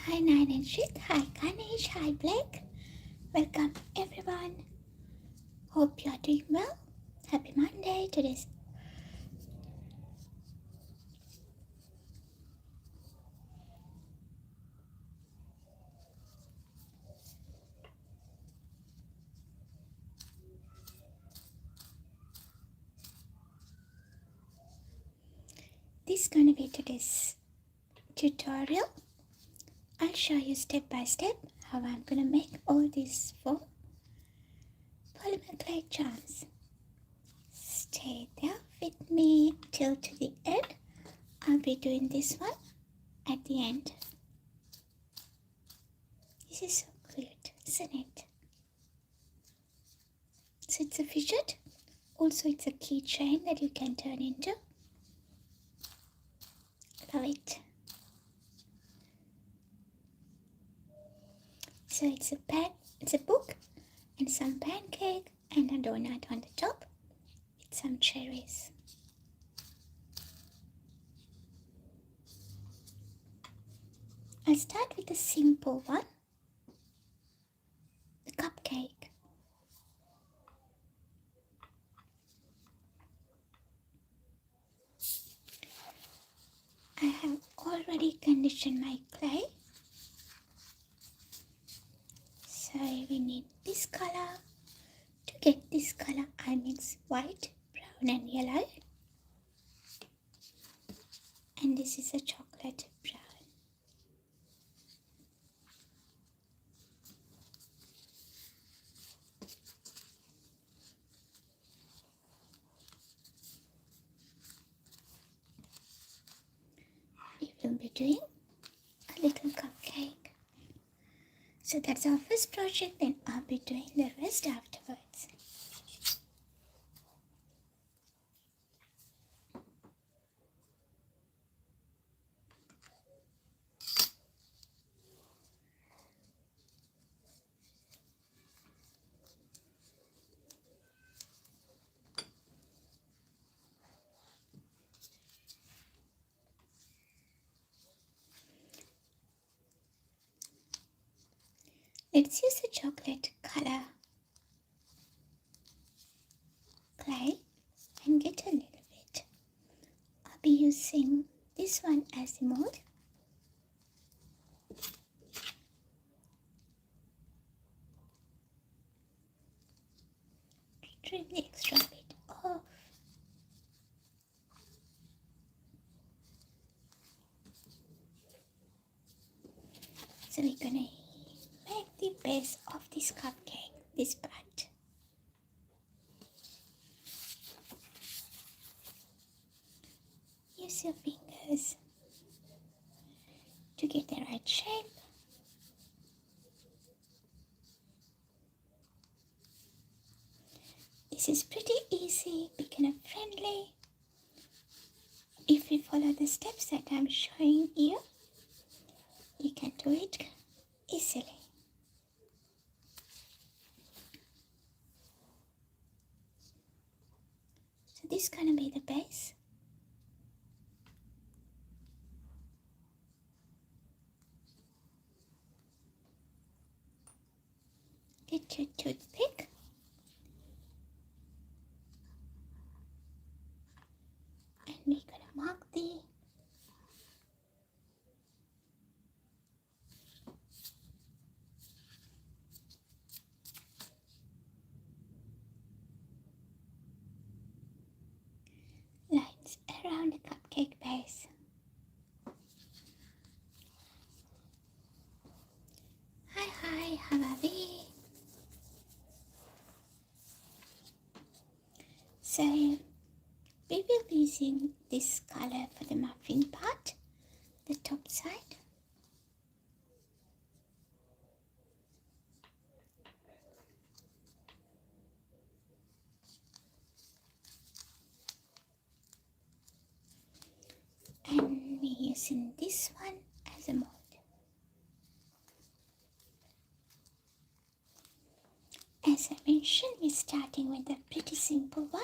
Hi Nine and Shit, hi Ganesh, hi Blake. Welcome everyone. Hope you are doing well. Happy Monday. This is gonna be today's tutorial. I'll show you step by step how I'm gonna make all these 4 polymer clay charms. Stay there with me till to the end. I'll be doing this one at the end. This is so cute, isn't it? So it's a fidget. Also, it's a keychain that you can turn into. Love it. So it's a book and some pancake and a donut on the top with some cherries. I'll start with the simple one, the cupcake. I have already conditioned my clay. So we need this color. To get this color, I mix white, brown and yellow. And this is a chocolate brown. We will be doing a little cupcake. So that's our first project, then I'll be doing the rest afterwards. Let's use a chocolate color clay and get a little bit. I'll be using this one as the mold. Trim the extra bit off. So we're gonna make the base of this cupcake, this part. Use your fingers to get the right shape. This is pretty easy, beginner friendly. If you follow the steps that I'm showing you, you can do it easily. So this is gonna be the base. Get your toothpick and we're gonna mark the lines around the cupcake base. Hi, how are we? So we will be using this color for the muffin part, the top side. And we're using this one as a mold. As I mentioned, we're starting with a pretty simple one.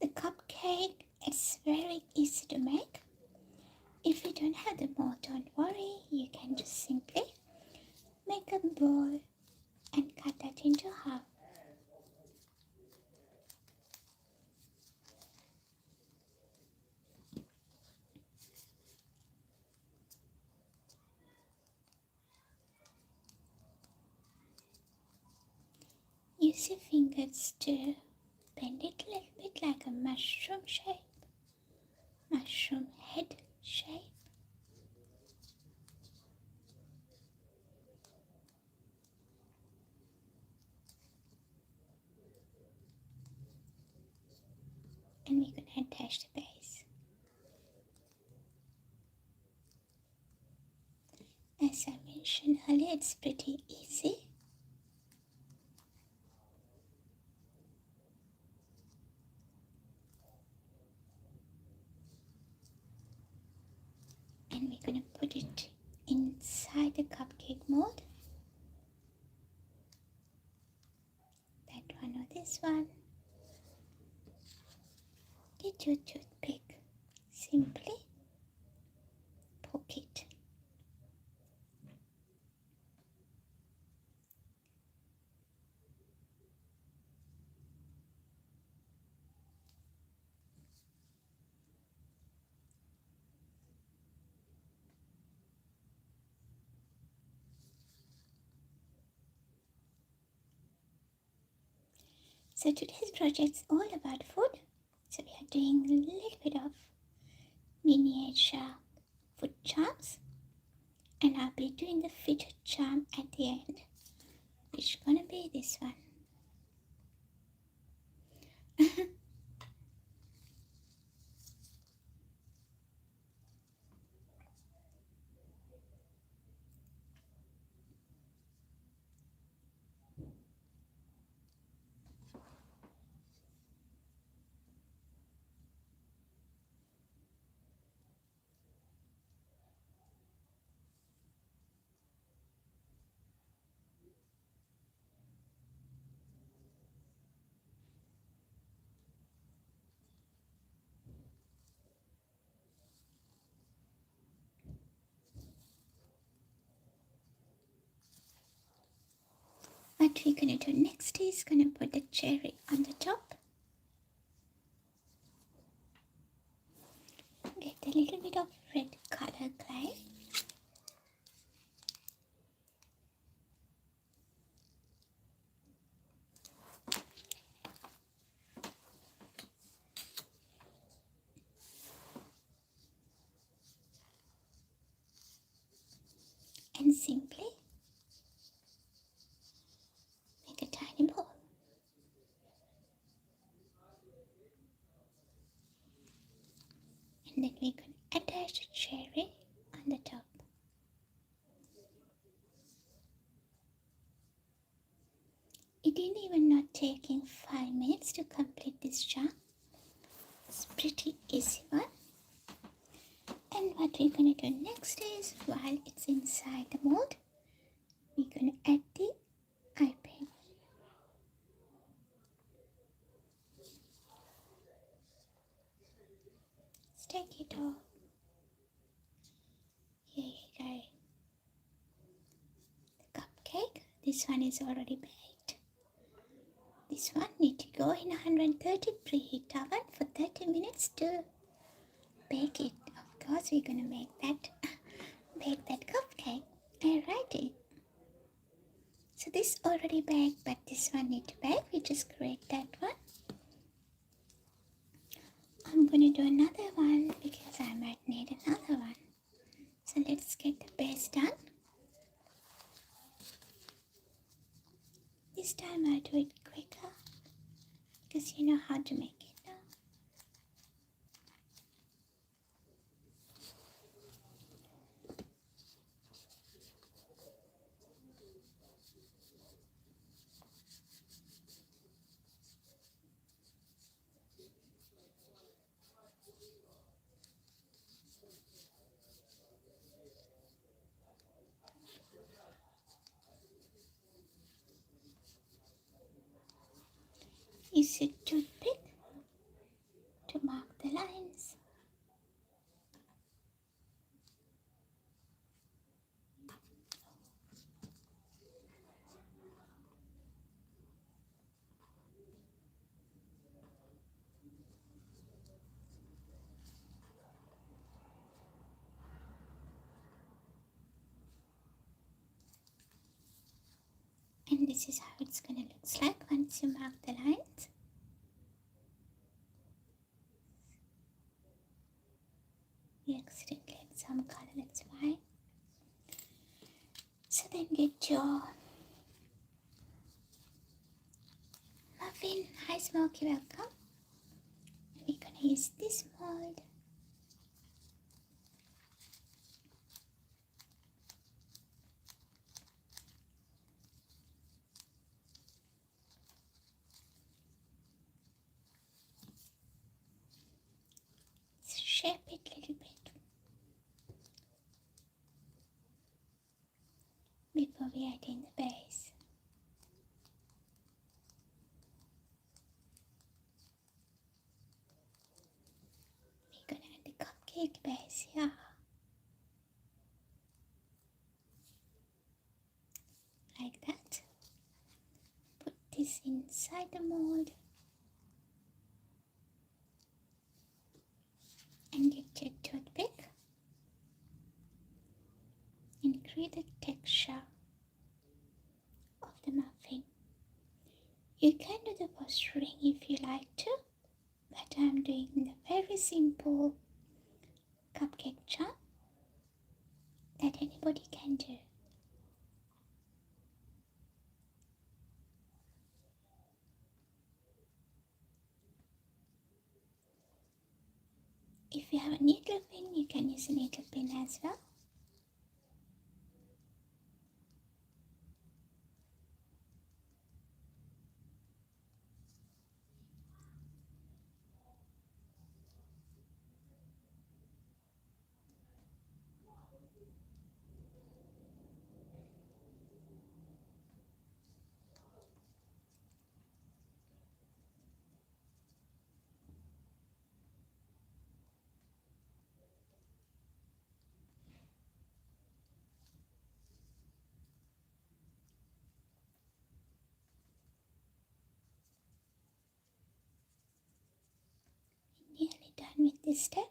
The cupcake, it's very easy to make. If you don't have the mold, don't worry, you can can just simply make a ball and cut that into half. Use your fingers to bend it a little bit like a mushroom shape, mushroom head shape. And we're going to attach the base. As I mentioned earlier, it's pretty easy. And we're going to put it inside the cupcake mold. That one or this one. Get your toothpick. Simply poke it. So today's project is all about food. So we are doing a little bit of miniature food charms. And I'll be doing the fidget charm at the end, which is gonna be this one. What we're gonna do next is gonna put the cherry on the top. Get a little bit of red color clay. And simply make a tiny ball. And then we can attach the cherry on the top. It didn't even not taking 5 minutes to complete this charm. It's pretty easy one. And what we're gonna do next is, while it's inside the mold, we're gonna add the eye paint. Let's take it off. Here you go. The cupcake. This one is already baked. This one need to go in 130 preheat oven for 30 minutes to bake it. Of course, we're gonna make that bake that cupcake. Alrighty. So this already baked, but this one need to bake. We just create that one. I'm gonna do another one because I might need another one. So let's get the base done. This time I'll do it quicker because you know how to make it now. Use a toothpick to mark the lines. this is how it's gonna look like once you mark the lines. You accidentally add some color, that's fine. So then get your muffin. Hi Smoky, welcome. We're gonna use this mold. Shape it a little bit before we add in the base. We're gonna add the cupcake base here. Like that. Put this inside the mold and get your toothpick and create the texture of the muffin. You can do the posturing if you like to, but I'm doing the very simple cupcake charm that anybody can do. If you have a needle pin, you can use a needle pin as well. Nearly done with this step.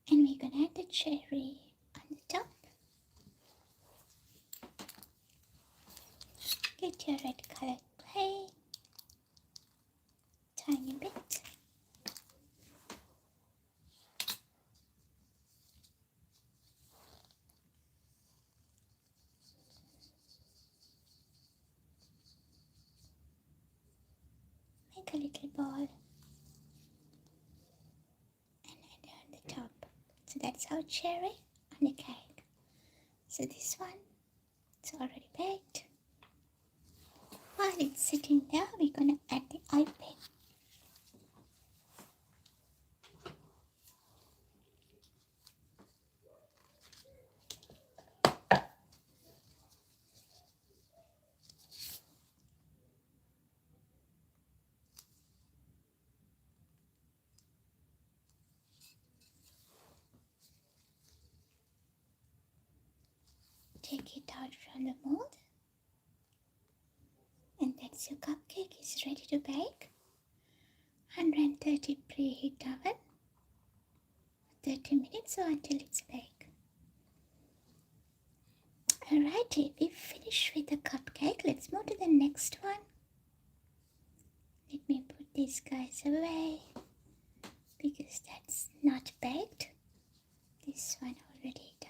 And we're gonna add the cherry on the top. Get your red colored clay, tiny bit. Make a little ball and add on the top. So that's our cherry on the cake. So this one, it's already baked. While it's sitting there, we're gonna add the eye pin. Take it out from the mold, and that's your cupcake is ready to bake. 130 preheat oven, 30 minutes or until it's baked. Alrighty, we finished with the cupcake. Let's move to the next one. Let me put these guys away because that's not baked. This one already done.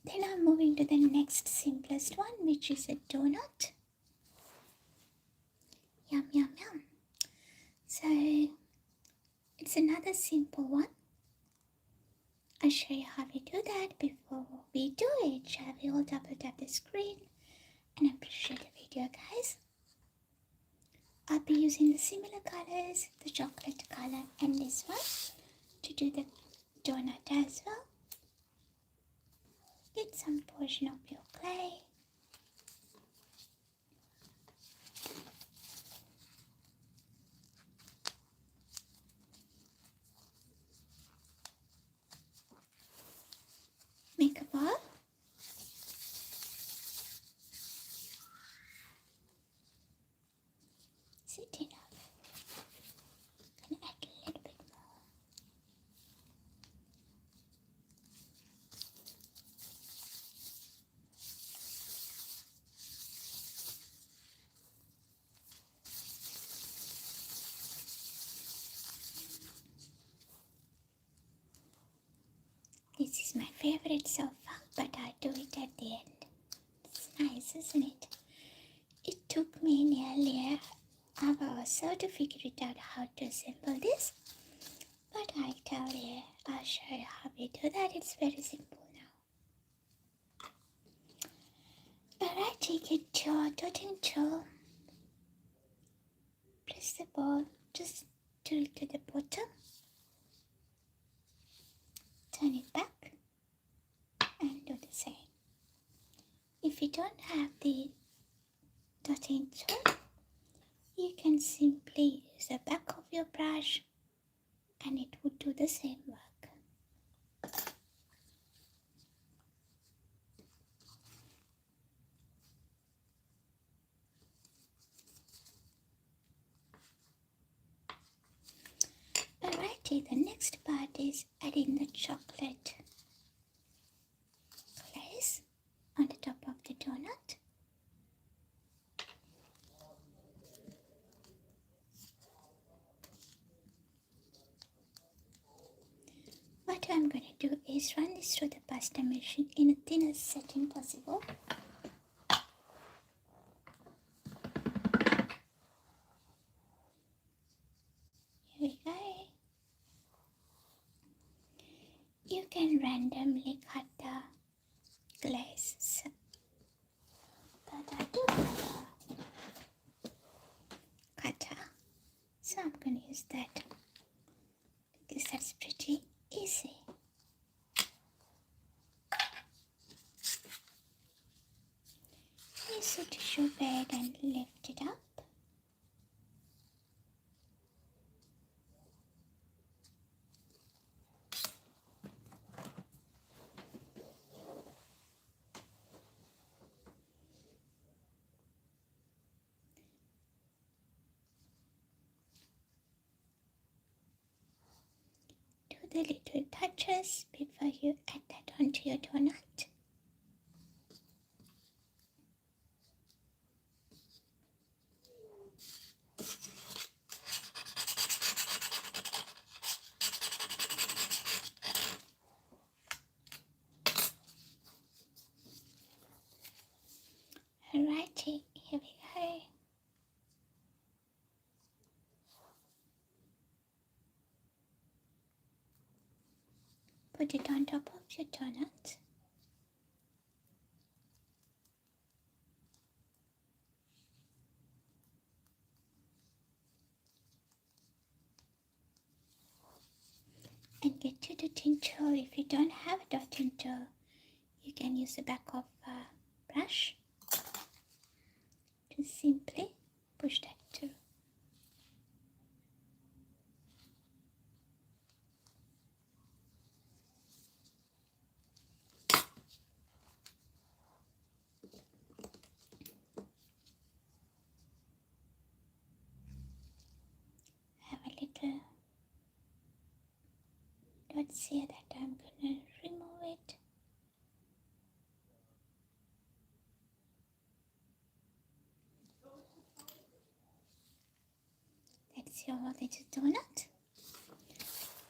Then I'm moving to the next simplest one, which is a donut. Yum, yum, yum. So, it's another simple one. I'll show you how we do that. Before we do it, shall we all double tap the screen and appreciate the video, guys? I'll be using the similar colors, the chocolate color and this one, to do the donut as well. Get some portion of your clay. Make a ball. This is my favorite so far, but I do it at the end. It's nice, isn't it? It took me nearly an hour or so to figure it out how to assemble this. But I'll show you how we do that. It's very simple now. Alright, you get your dotting tool. Press the ball just to the bottom. Turn it back and do the same. If you don't have the dotting tool, you can simply use the back of your brush and it would do the same work. Alrighty, the next part is adding the chocolate glaze on the top of the donut. What I'm going to do is run this through the pasta machine in the thinnest setting possible. Here we go. You can randomly cut the glaze, but I do have a cutter, so I'm going to use that because that's pretty easy. Use a tissue bag and lift it up. Do the little touches before you add that onto your donut. Alrighty, here we go. Put it on top of your donut. And get to the dotting tool. If you don't have a dotting tool, you can use the back of a brush to simply push that through. Have a little dots here that I'm gonna remove it. That's your little donut.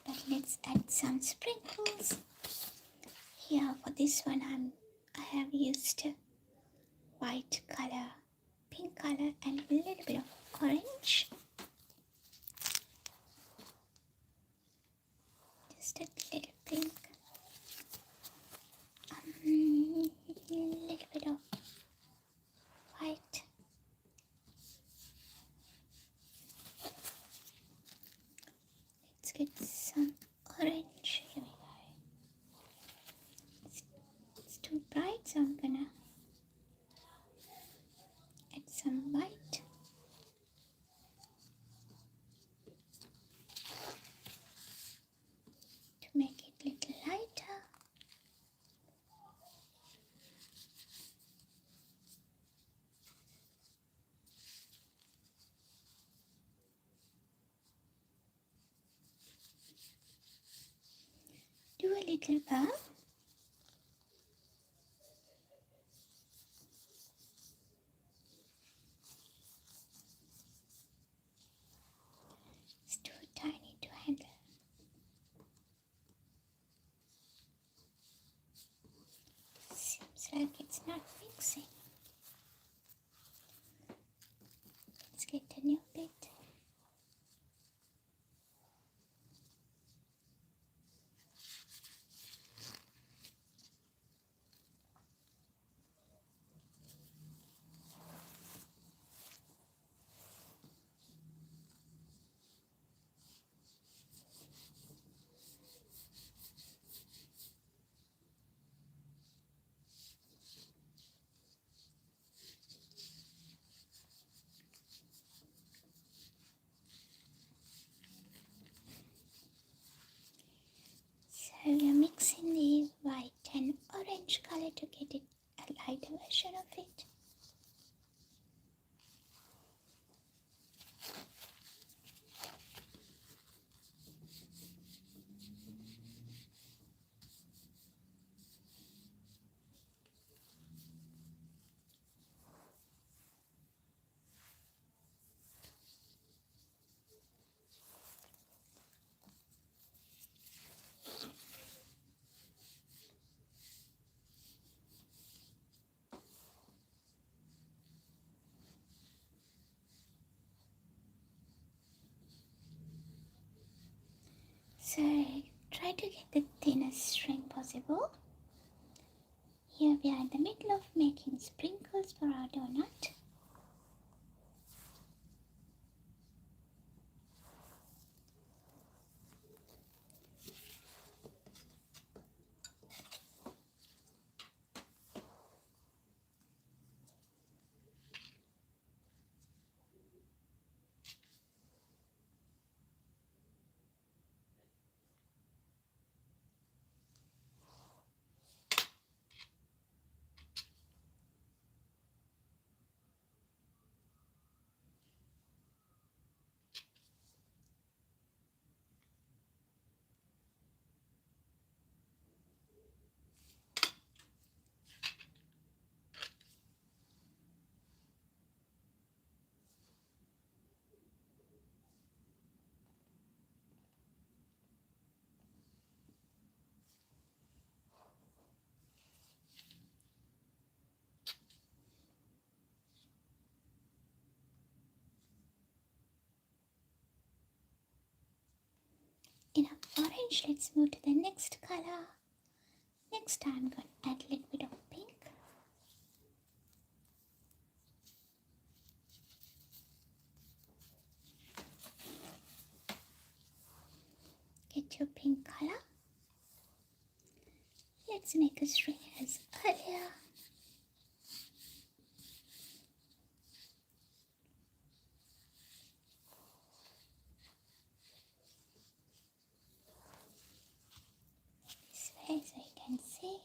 But let's add some sprinkles. Here for this one I have used white color, pink color and a little bit of orange. Just a little pink. A little bit of white. Let's get some orange. Here we go. It's too bright, so I'm gonna add some white. To make it a little lighter. Do a little bow. It's too tiny to handle. like it's not mixing. Let's get a new bit. So we are mixing the white and orange color to get it a lighter version of it. So try to get the thinnest string possible. Here we are in the middle of making sprinkles for our donut. Enough orange, let's move to the next color. Next I'm going to add a little bit of pink. Get your pink color. Let's make a string as earlier. This way so you can see.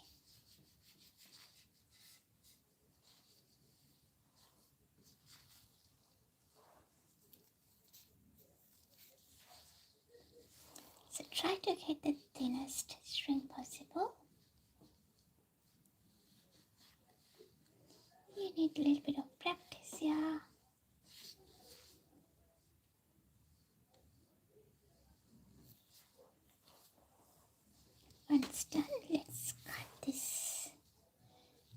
So try to get the thinnest string possible. You need a little bit of practice here. Once done, let's cut this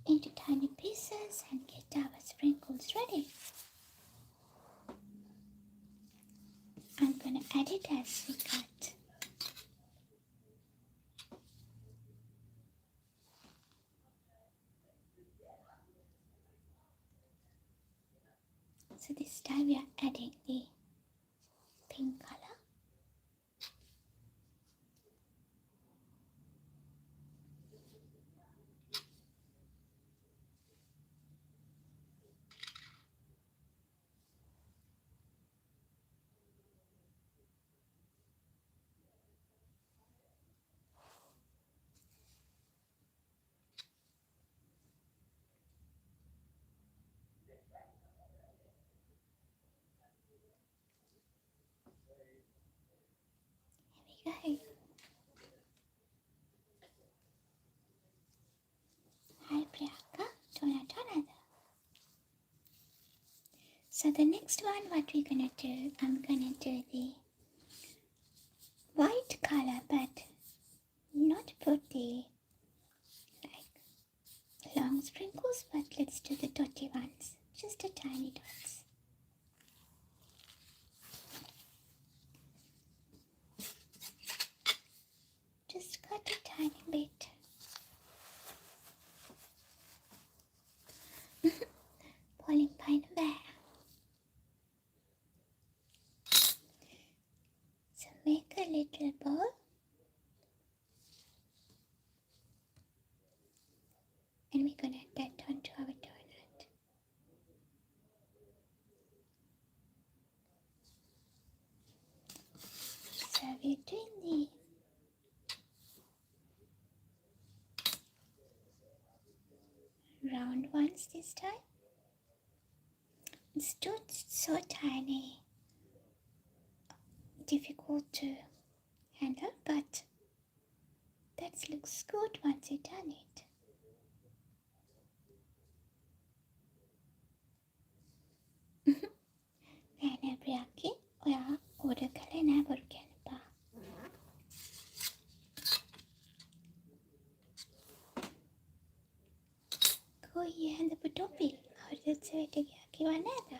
into tiny pieces and get our sprinkles ready. I'm going to add it as we cut. So this time we are adding the pink color. Here we go. Hi Priyanka, donut another. So the next one, what we're gonna do, I'm gonna do the white color, but not put the long let's do the dotty ones. Just the tiny dots. Just cut a tiny bit. Falling pine bear. So make a little ball. And we're gonna add that onto our donut. So we're doing the round ones this time. It's just so tiny, difficult to handle, but that looks good once you've done it. Nෑ ප්‍රියක්කි ඔයා order කළේ නෑ බොරු කියන්න එපා. කොයි ඇඳපු ටොපි අවුරුදු set ගියා කිව්වා නේද?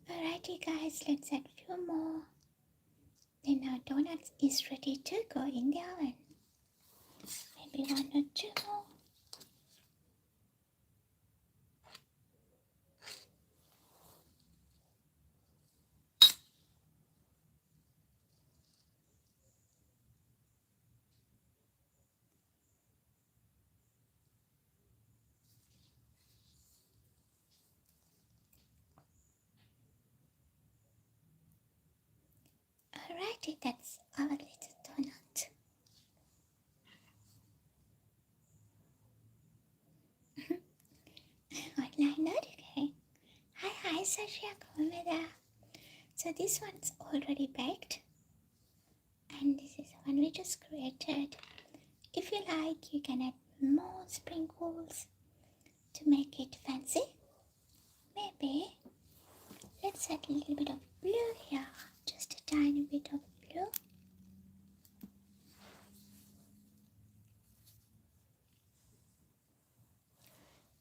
Alrighty guys, let's add a few more. Then our donuts is ready to go in the oven. Maybe one or two more. Alrighty, that's our little donut. Online not okay. Hi Sasha, Komeda. So this one's already baked. And this is the one we just created. If you like, you can add more sprinkles to make it fancy. Maybe let's add a little bit of blue here. Just a tiny bit of blue.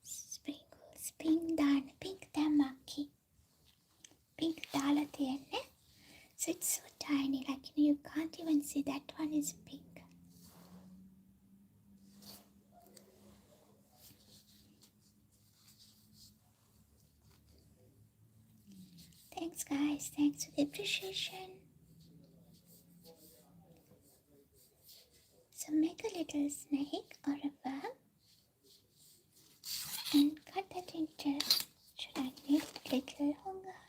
Sprinkles. Pink dana. Pink damaki. Pink dala thiyenne. So it's so tiny, like you can't even see that one is pink. Thanks guys, thanks for the appreciation. So make a little snake or a worm and cut that into, should I need a little longer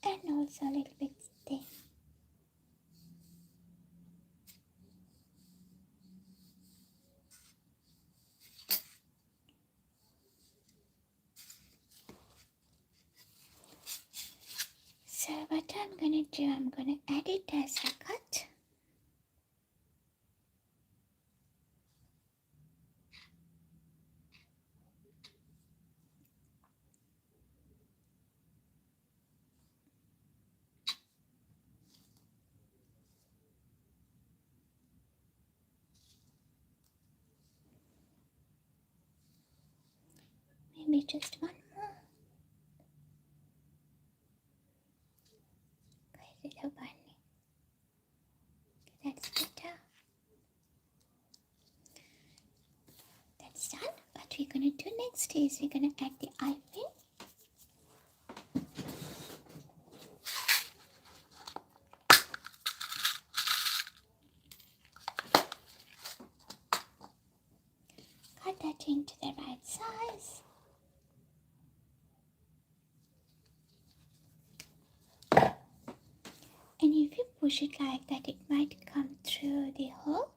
and also a little bit thin. So what I'm gonna do, I'm gonna add it as a cut. Maybe just one more. Little bunny. That's better. That's done. What we're gonna do next is we're gonna add the icing. Cut that into the right size. And if you push it like that, it might come through the hole.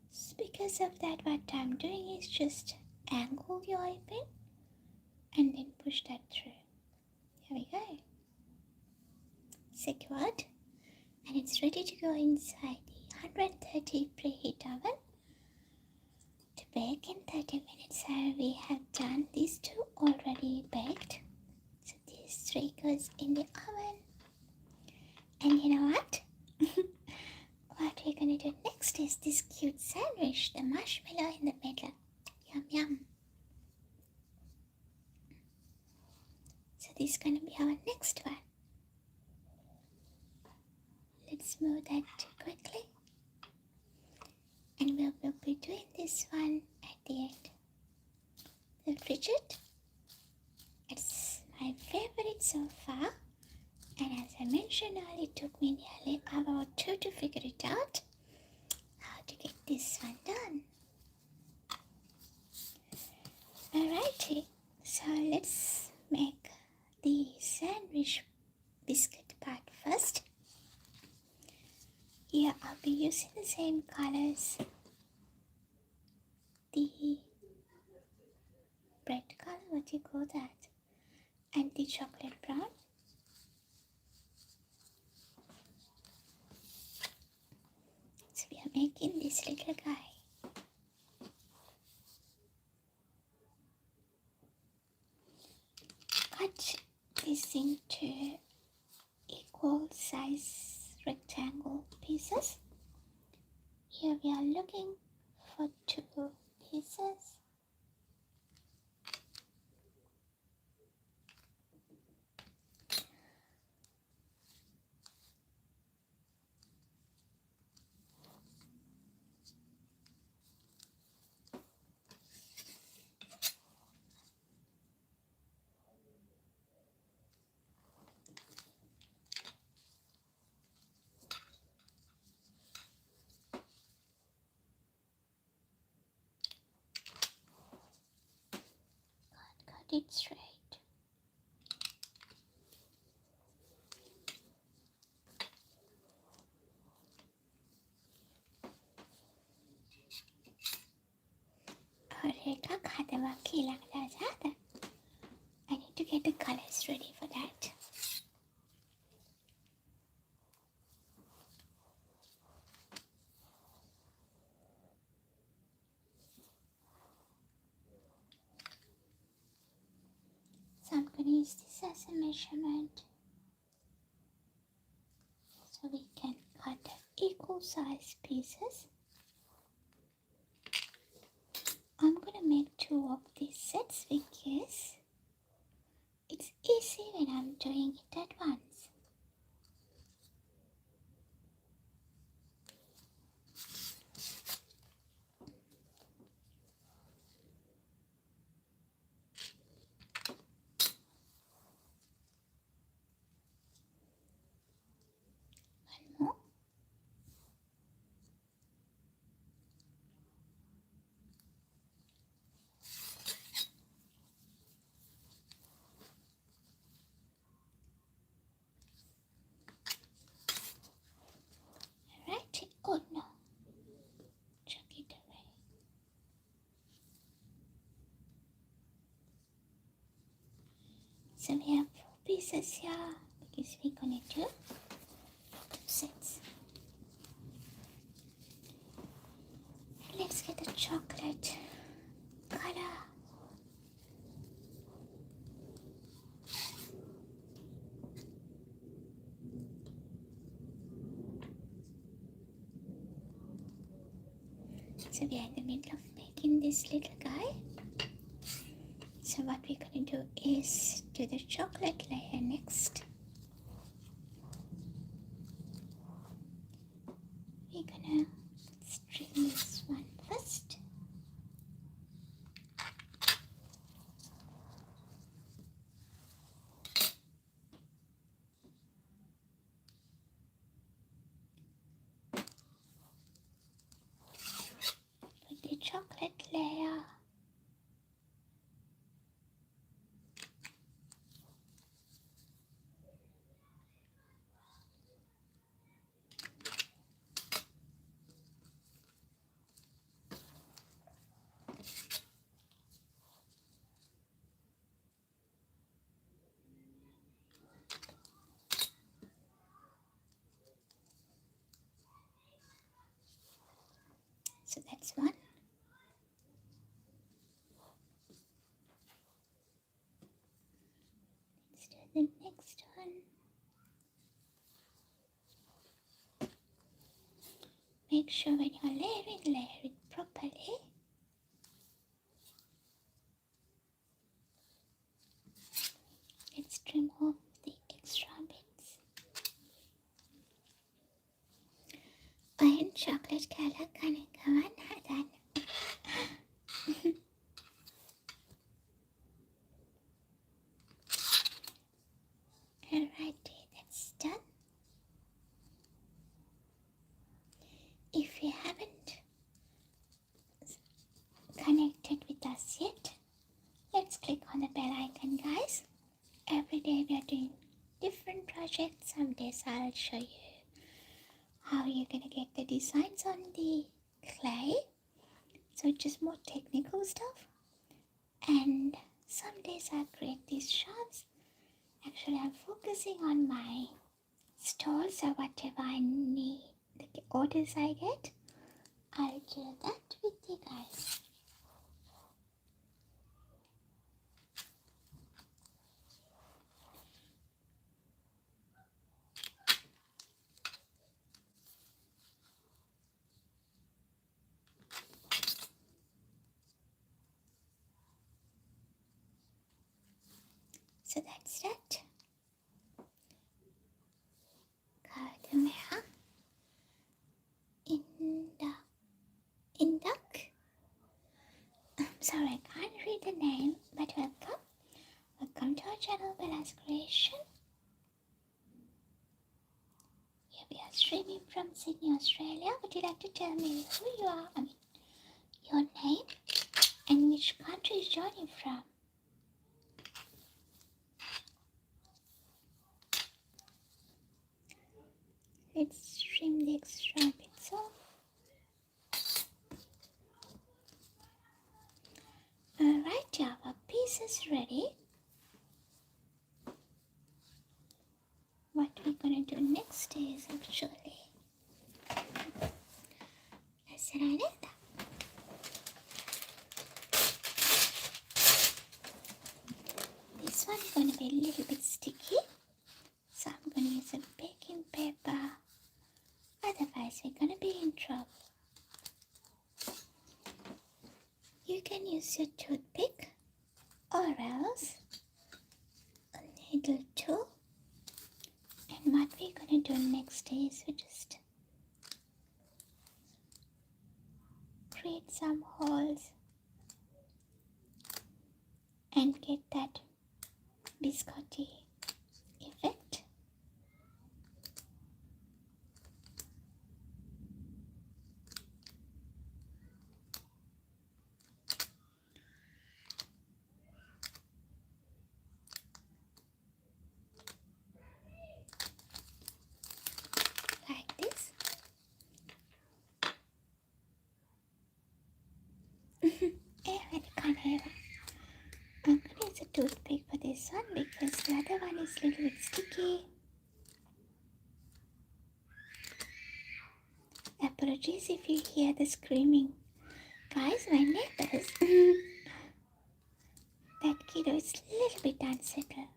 So because of that, what I'm doing is just angle the oil pin and then push that through. Here we go. Secured. And it's ready to go inside the 130 preheat oven to bake in 30 minutes. So we have done these two already baked. So these three goes in the oven. And you know what? What we're gonna do next is this cute sandwich, the marshmallow in the middle. Yum yum. doing this one at the end. The fidget, it's my favorite so far, and as I mentioned earlier, it took me nearly about 2 to figure it out how to get this one done. Alrighty, so let's make the sandwich biscuit part first. Here I'll be using the same colors, the bread color, what do you call that, and the chocolate brown. So we are making this little guy. Cut this into equal size rectangle pieces. Here we are looking for 2 pieces. Cut it straight. I need to get the colors ready for that. So I'm going to use this as a measurement so we can cut equal size pieces. I'm going to make 2 of these sets because it's easy when I'm doing it at once. One more. Alright, oh no, chuck it away. So we have 4 pieces here because we're going to do 2 sets. Let's get the chocolate color. So we are in the middle of making this little guy. So what we're going to do is do the chocolate layer next. We're going to string this one first. Put the chocolate layer. So that's one. Let's do the next one. Make sure when you're layering, layer it properly. Let's trim off the extra bits. Iron chocolate color kanan kawan dan day we are doing different projects. Some days I'll show you how you're gonna get the designs on the clay. So it's just more technical stuff. And some days I'll create these shops. Actually, I'm focusing on my stores or whatever I need, the orders I get. I'll do that with you guys. So that's that. Kadamea Induc. I'm sorry, I can't read the name, but welcome. Welcome to our channel, Bella's Creation. Here we are streaming from Sydney, Australia. Would you like to tell me who you are? Your name and which country is joining from? Let's trim the extra bits off. Alright, our piece is ready. What we're gonna do next is actually this one's gonna be a little bit sticky, so I'm gonna use a baking paper. Otherwise, we're gonna be in trouble. You can use your toothpick or else a needle too. And what we're gonna do next is we just create some holes and get that biscotti effect. Like this. I can't hear it. I'm gonna use a toothpick for this one because the other one is a little bit sticky. Apologies if you hear the screaming. Guys, my neighbors. That kiddo is a little bit unsettled.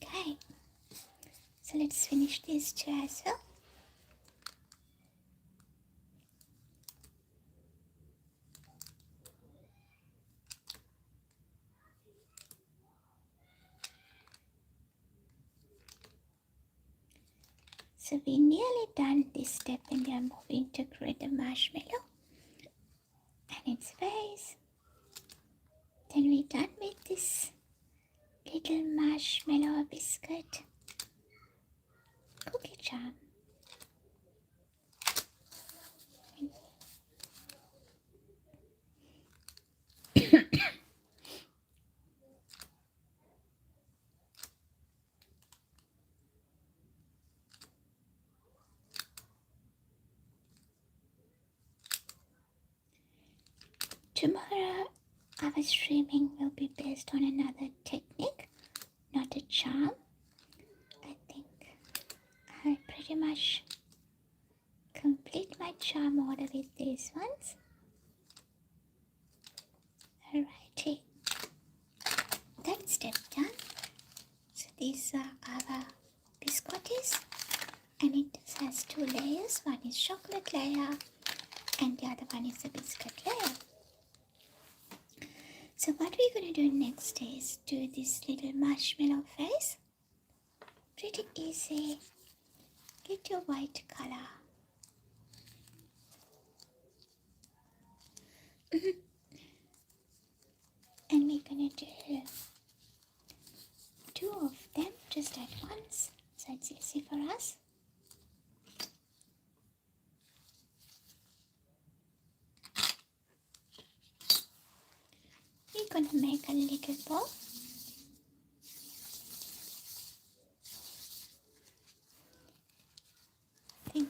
Okay, so let's finish these two as well. So we're nearly done this step and we are moving to create the marshmallow and its base. Then we're done with this little marshmallow biscuit cookie charm. Tomorrow our streaming will be based on another technique, not a charm. I think I pretty much complete my charm order with these ones. Alrighty, that step done. So these are our biscottis and it has two layers. One is chocolate layer and the other one is the biscuit layer. So what we're going to do next is do this little marshmallow face. Pretty easy. Get your white color. And we're going to do two of them just at once, so it's easy for us. make a little ball. I think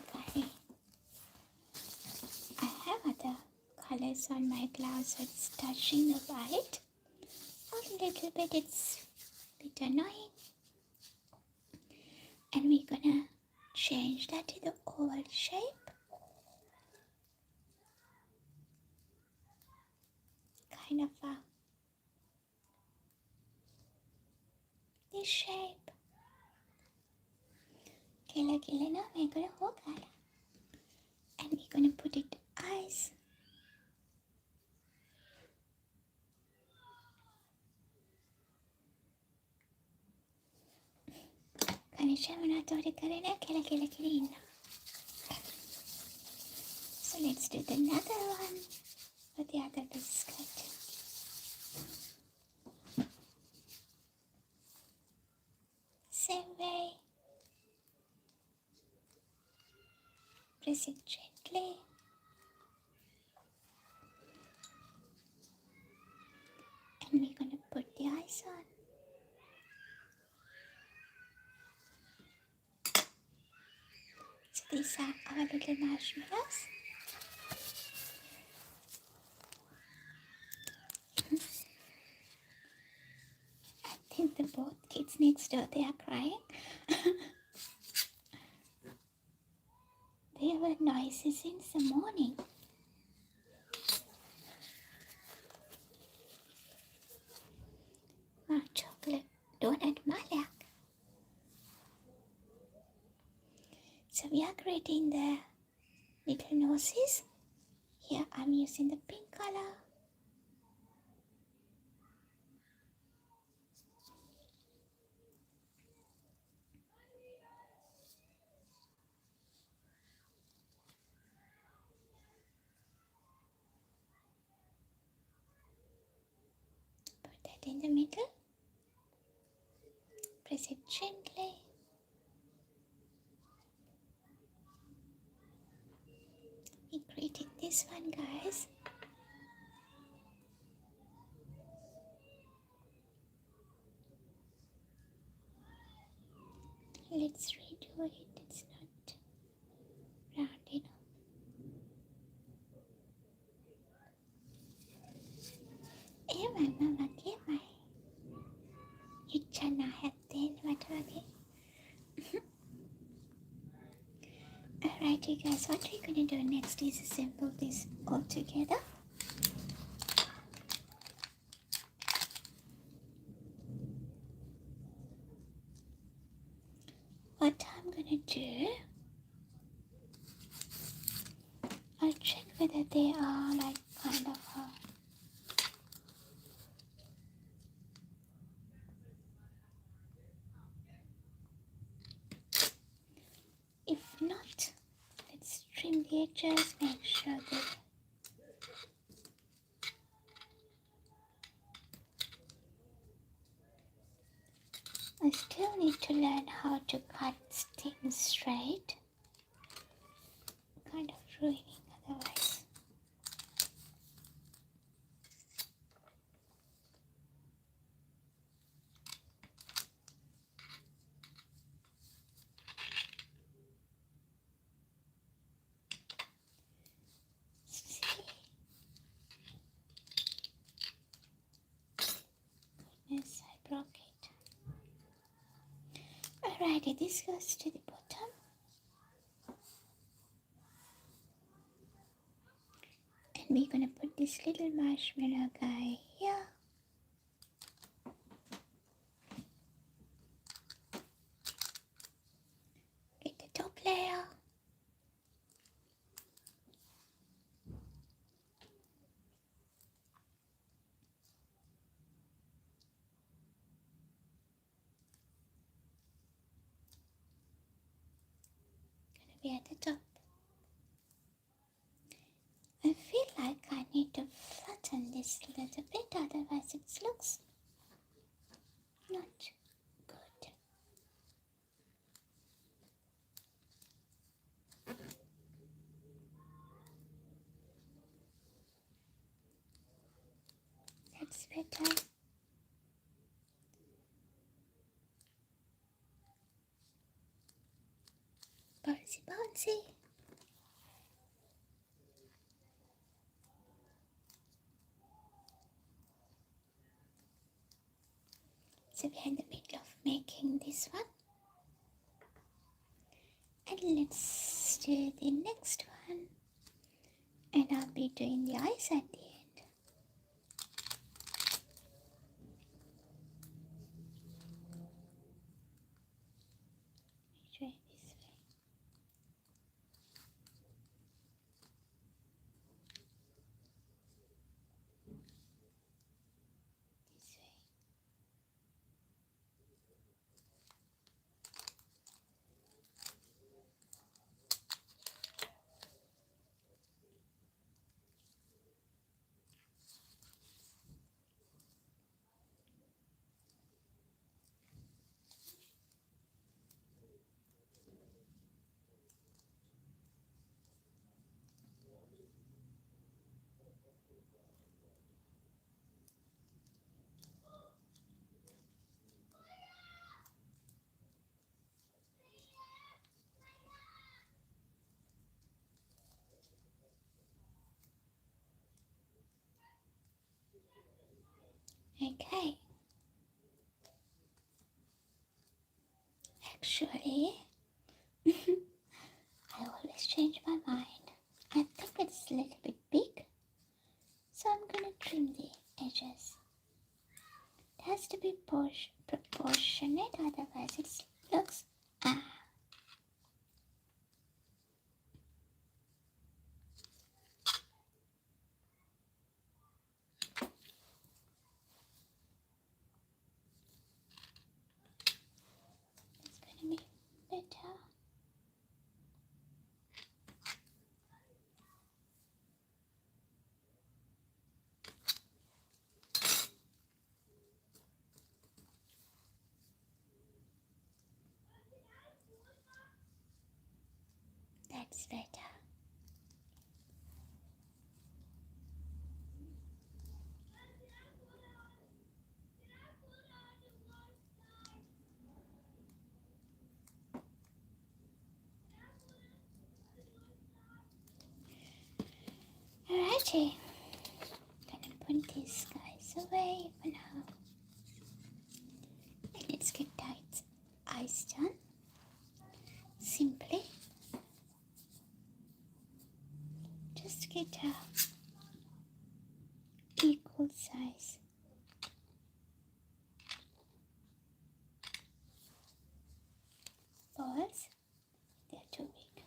I have other colors on my glass, so it's touching the white. A little bit, it's a bit annoying. And we're gonna change that to the oval shape. Kind of this shape. Killer now we're gonna hook that. And we're gonna put it eyes. So let's do another one for the other biscuit. Same way. Press it gently. And we're gonna put the eyes on. So these are our little marshmallows. I think the both kids next door, they are crying. There were noises since the morning. Chocolate donut malak. So we are creating the little noses. Here I'm using the pink color. Put that in the middle. Press it gently. We created this one, guys. Let's redo it. It's not round enough. Ewan mama kemai. Ichana hatten watwage. Alright, you guys, what we're gonna do next is assemble this all together. What I'm gonna do, I'll check whether they are like kind of if not, let's trim the edges, make sure that I still need to learn how to cut things straight. Kind of ruining otherwise. See? Goodness, I broke it. Alrighty, this goes to the bottom. And we're gonna put this little marshmallow guy here. Get the top layer. Gonna be at the top. I feel like I need to flatten this a little bit, otherwise it looks not good. That's better. bouncy, bouncy. So we are in the middle of making this one. And let's do the next one. And I'll be doing the eyes at the end. Try this way. This way. Okay. Actually, I always change my mind. I think it's a little bit big, so I'm gonna trim the edges. It has to be proportionate, otherwise it looks it's gonna be better. That's better. Alrighty, gonna put these guys away for now. And let's get that eyes done. Simply, just get a equal size. Balls, they're too big.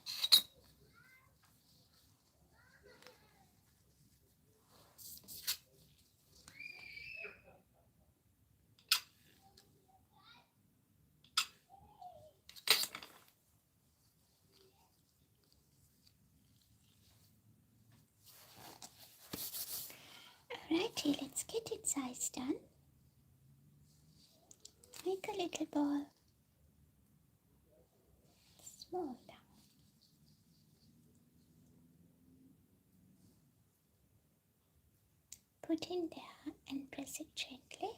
Alrighty, let's get its eyes done. Make a little ball. Small down. Put in there and press it gently.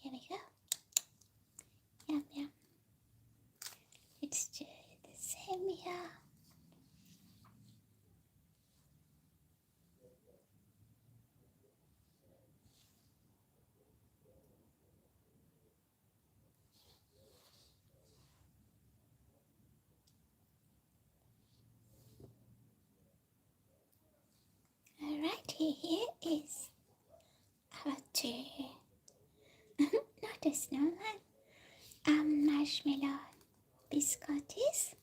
Here we go. Yum yum. Let's do the same here. Alrighty, here is our two. Not a snowman. Marshmallow biscottis.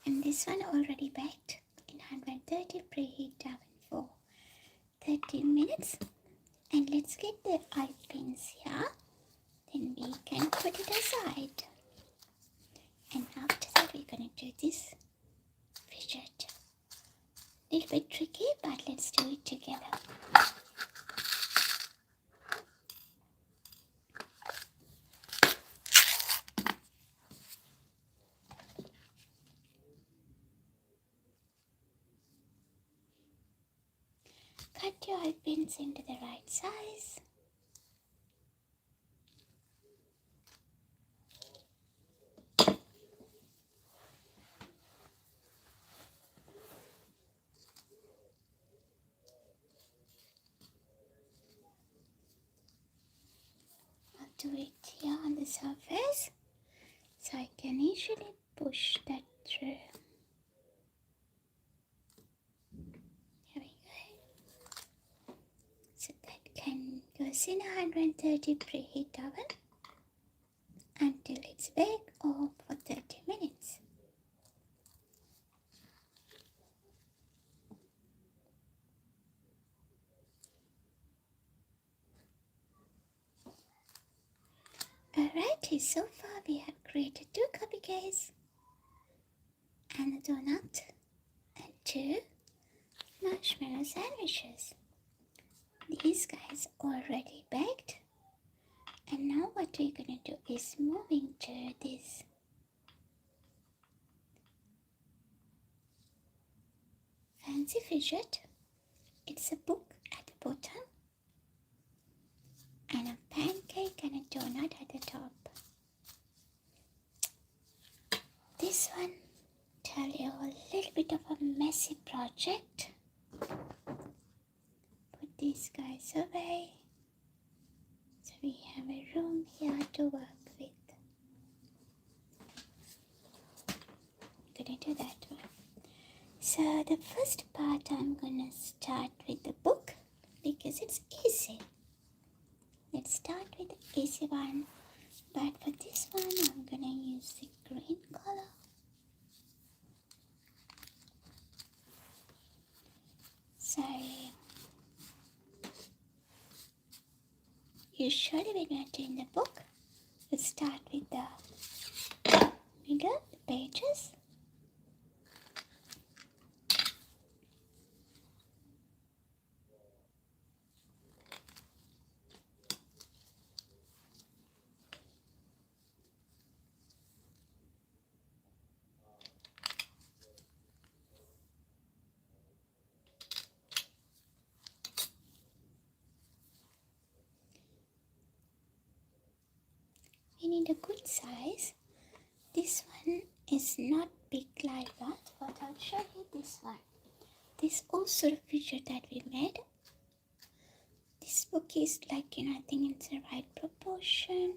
And this one already baked in 130 preheat oven for 13 minutes. And let's get the eye pins here. Then we can put it aside. And after that we're going to do this fidget. Little bit tricky, but let's do it together. Cut your oil pins into the right size. I'll do it here on the surface so I can easily push that through. Here we go. So that can go in a 130 preheat oven until it's baked or for 30 minutes. Alrighty, so far we have created 2 cupcakes and a donut and 2 marshmallow sandwiches. These guys already baked, and now what we're gonna do is moving to this fancy fidget. It's a book at the bottom and a pancake and a donut at the top. This one tell you a little bit of a messy project. Put these guys away so we have a room here to work with. I'm gonna do that one. So the first part I'm gonna start with the book because it's easy. Let's start with the easy one, but for this one I'm gonna use the green color. So usually when we are doing the book, we start with the middle, the pages. We need a good size. This one is not big like that, but I'll show you this one. This also a fidget that we made. This book is like, I think it's the right proportion.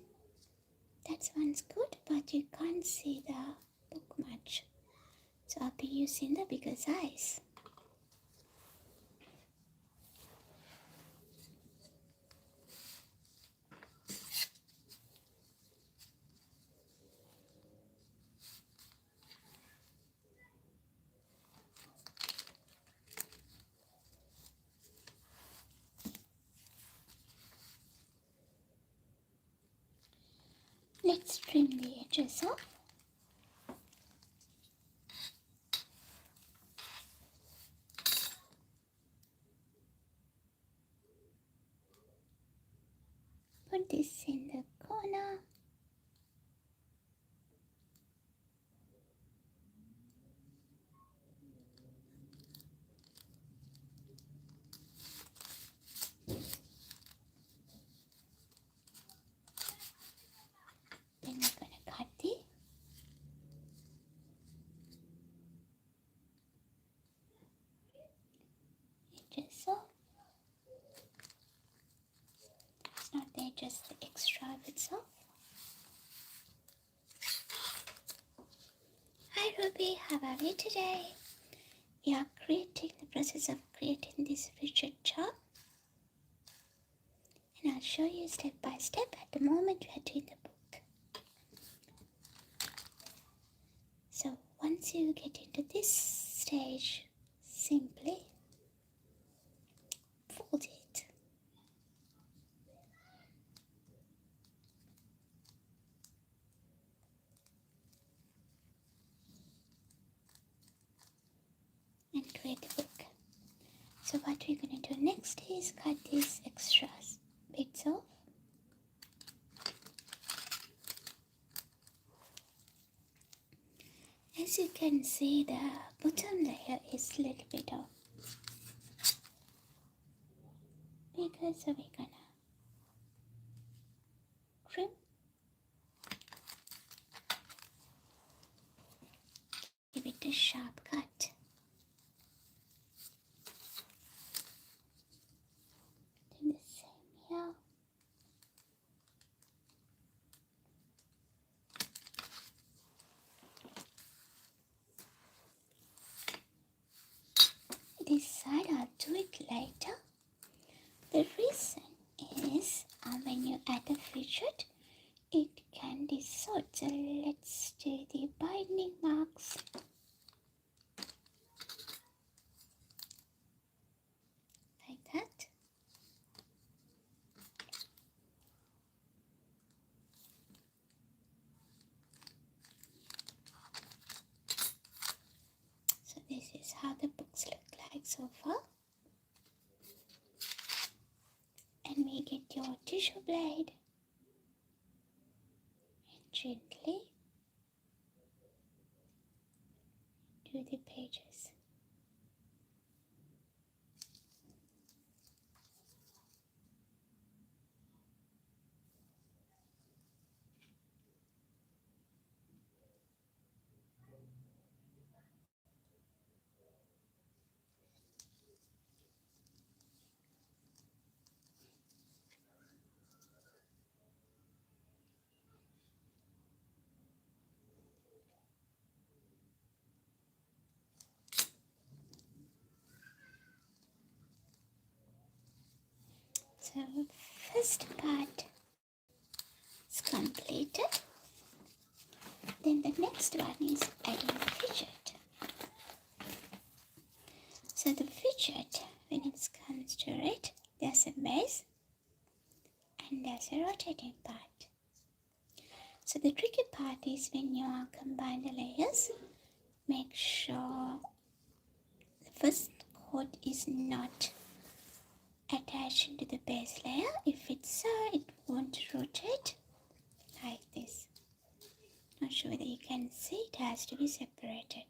That one's good, but you can't see the book much. So I'll be using the bigger size. Let's trim the edges off. Put this in the corner. Then we're going to cut the edges off. It's not there, just the extra bits off. Hi Ruby, how are you today? We are creating the process of creating this fidget jar, and I'll show you step by step. At the moment we are doing the book. So once you get into this stage, simply fold it. And create the book. So what we're going to do next is cut these extra bits off. As you can see, the bottom layer is a little bit of So we're gonna trim. Give it a sharp cut. Do the same here. This side I'll do it later. The reason is when you add a fidget, it can distort. So let's do the binding marks. Like that. So this is how the books look like so far. And we get your tissue blade and gently do the pages. So first part is completed. Then the next one is adding the fidget. So the fidget, when it comes to it, there's a base and there's a rotating part. So the tricky part is when you combine the layers, make sure the first coat is not attached to the base layer. If it's so, it won't rotate like this. Not sure whether you can see, it has to be separated.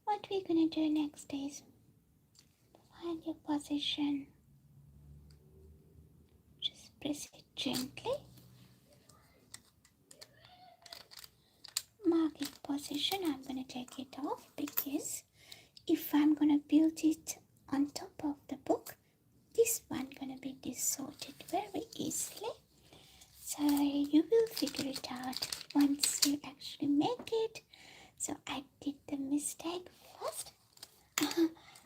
What we're gonna do next is find your position. Just press it gently. Mark its position. I'm gonna take it off because if I'm gonna build it on top of the book, this one gonna be distorted very easily. So you will figure it out once you actually make it. So I did the mistake first.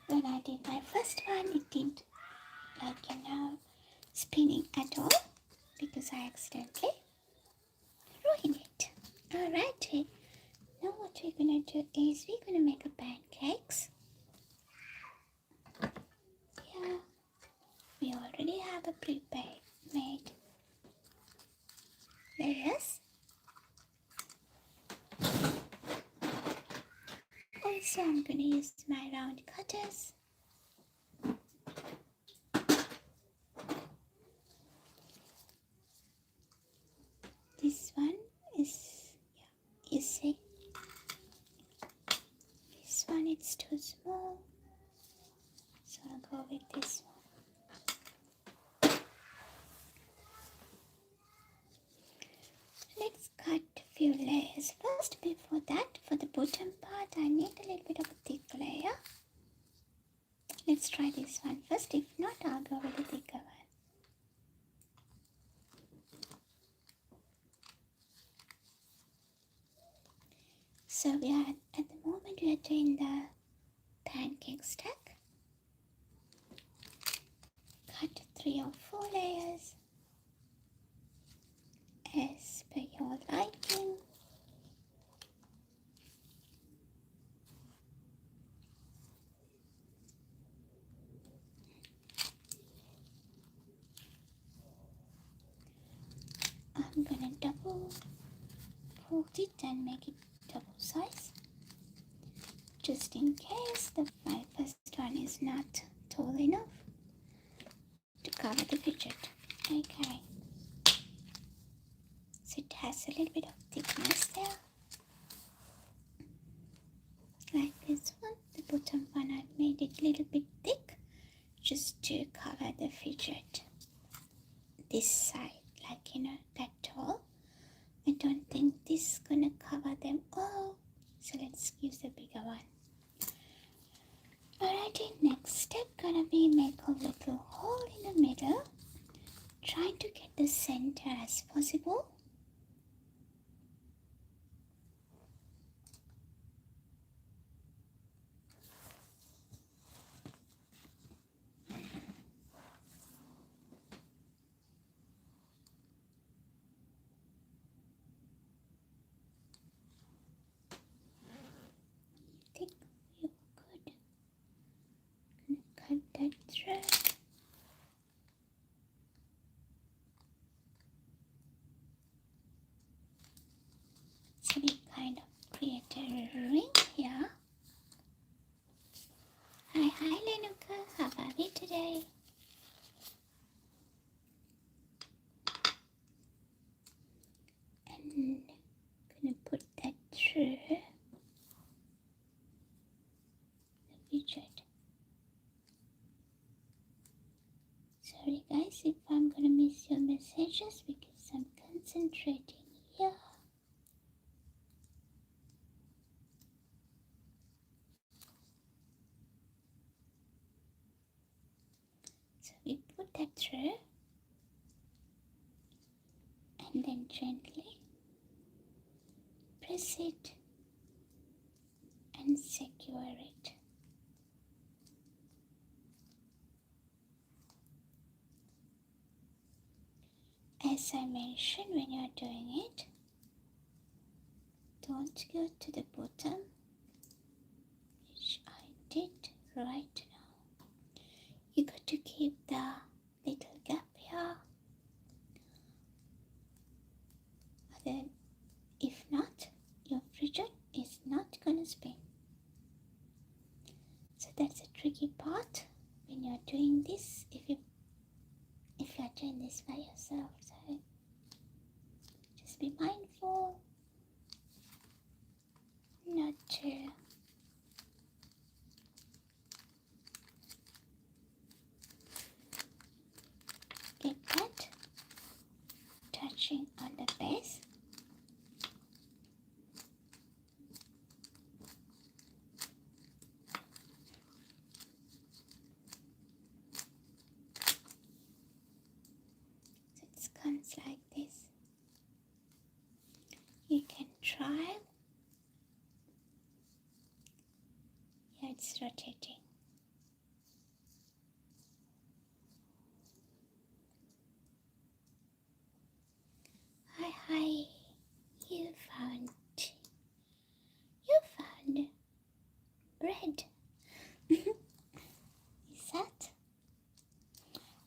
When I did my first one, it didn't spinning at all because I accidentally ruined it. Alright, now what we're gonna do is we're gonna make a pancakes. Yeah, we already have a pre-made layers. Also, I'm gonna use my round cutters. This one is, you see, this one it's too small, so I'll go with this one. Let's cut a few layers first. Before that, for the bottom part, I need a little bit of a thick layer. Let's try this one first. If not, I'll go with the thicker one. So we are at the moment we are doing the pancake stack. Cut 3 or 4 layers as per your liking. I'm gonna double fold it and make it double size, just in case my first one is not tall enough to cover the fidget. Okay, so it has a little bit of thickness there, like this one. this side, like that tall. I don't think this is gonna cover them all, so let's use the bigger one. Alrighty, next step gonna be make a little hole in the middle, trying to get the center as possible. I think we're good. Cut that through. So we kind of create a ring here. Hi Lenuka, how are we today? And gonna put that through the fidget. Sorry guys if I'm gonna miss your messages because I'm concentrating here. So we put that through and then gently press it and secure it. As I mentioned, when you are doing it, don't go to the bottom, which I did right now. You got to keep the little gap here. If not, your fidget is not gonna spin. So that's a tricky part when you're doing this. If you're doing this by yourself, so just be mindful not to get that touching on the base. So it comes like this. You can try. Yeah, it's rotating. Hi, you found bread. Is that?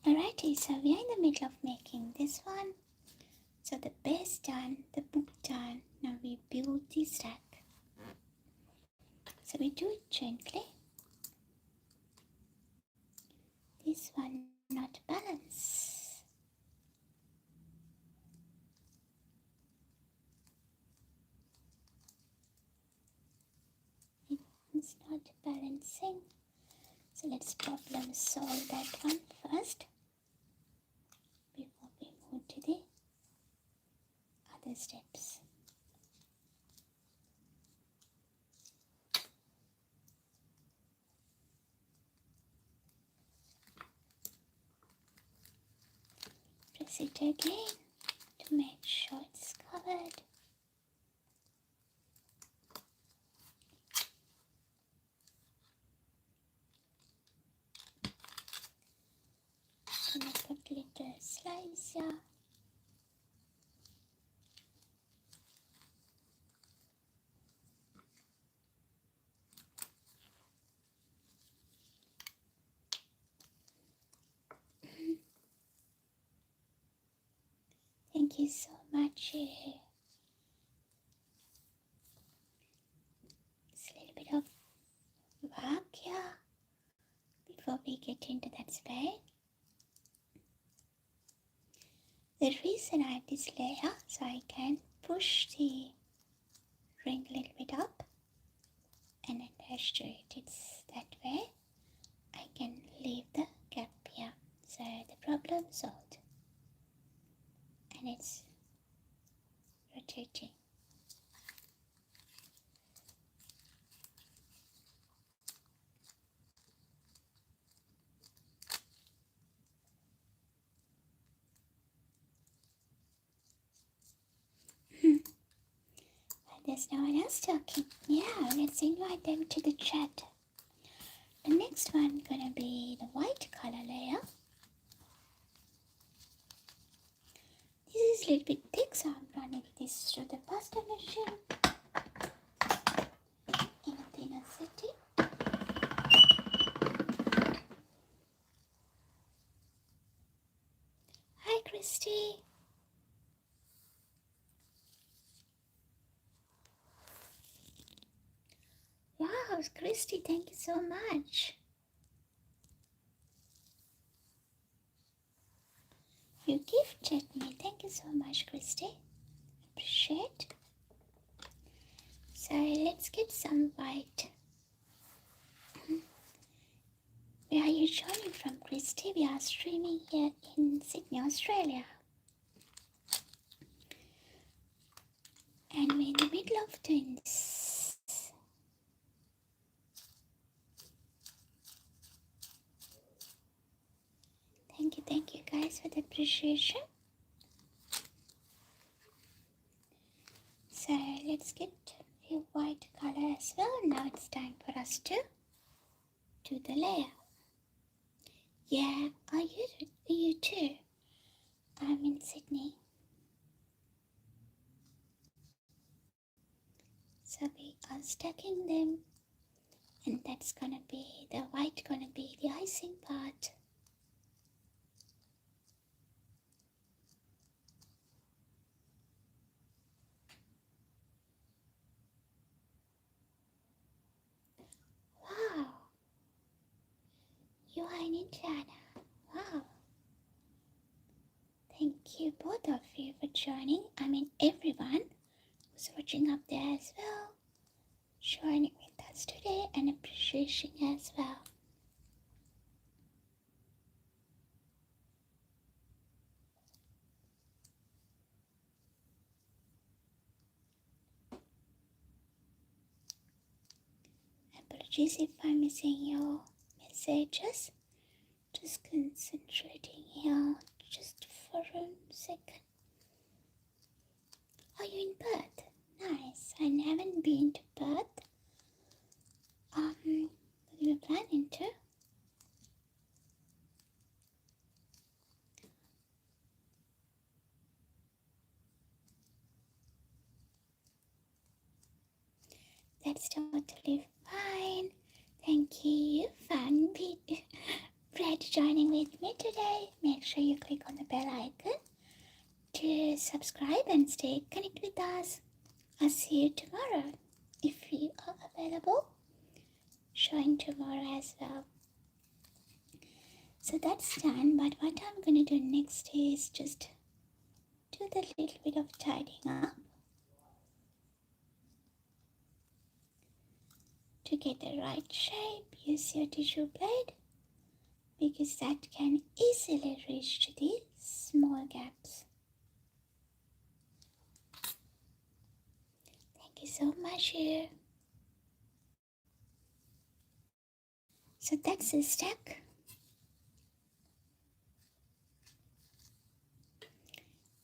Alrighty, so we are in the middle of making this one. So the base done, the book done, now we build the stack. So we do it gently. This one not balanced. It's not balancing. So let's problem solve that one first before we move to the other steps. Press it again to make sure it's covered. Gonna put little slice here. Thank you so much. It's a little bit of work here before we get into that space. The reason I have this layer so I can push the ring a little bit up and attach to it. It's that way I can leave the gap here. So the problem solved. it's rotating. There's no one else talking. Yeah, let's invite them to the chat. The next one gonna be the white color layer. This is a little bit thick, so I'm running this through the pasta machine in a thinner setting. Hi, Christy. Wow, Christy, thank you so much. You gifted me. Thank you so much, Christy. Appreciate. So let's get some white. Where are you joining from, Christy? We are streaming here in Sydney, Australia. And we're in the middle of doing this. Thank you guys for the appreciation. So let's get a white color as well. Now it's time for us to do the layer. Yeah, are you too? I'm in Sydney. So we are stacking them, and that's gonna be the white, gonna be the icing part. Wow, you are in Indiana. Wow. Thank you, both of you, for joining. I mean, everyone who's watching up there as well, joining with us today, and appreciation as well. Apologies if I'm missing your messages. Just concentrating here just for a second. Are you in Perth? Nice. I haven't been to Perth. We were planning to. That's totally fine. Thank you, Fred, joining with me today. Make sure you click on the bell icon to subscribe and stay connected with us. I'll see you tomorrow if you are available. Showing tomorrow as well. So that's done, but what I'm going to do next is just do the little bit of tidying up to get the right shape. Use your tissue blade because that can easily reach to these small gaps. Thank you so much here. So that's the stack.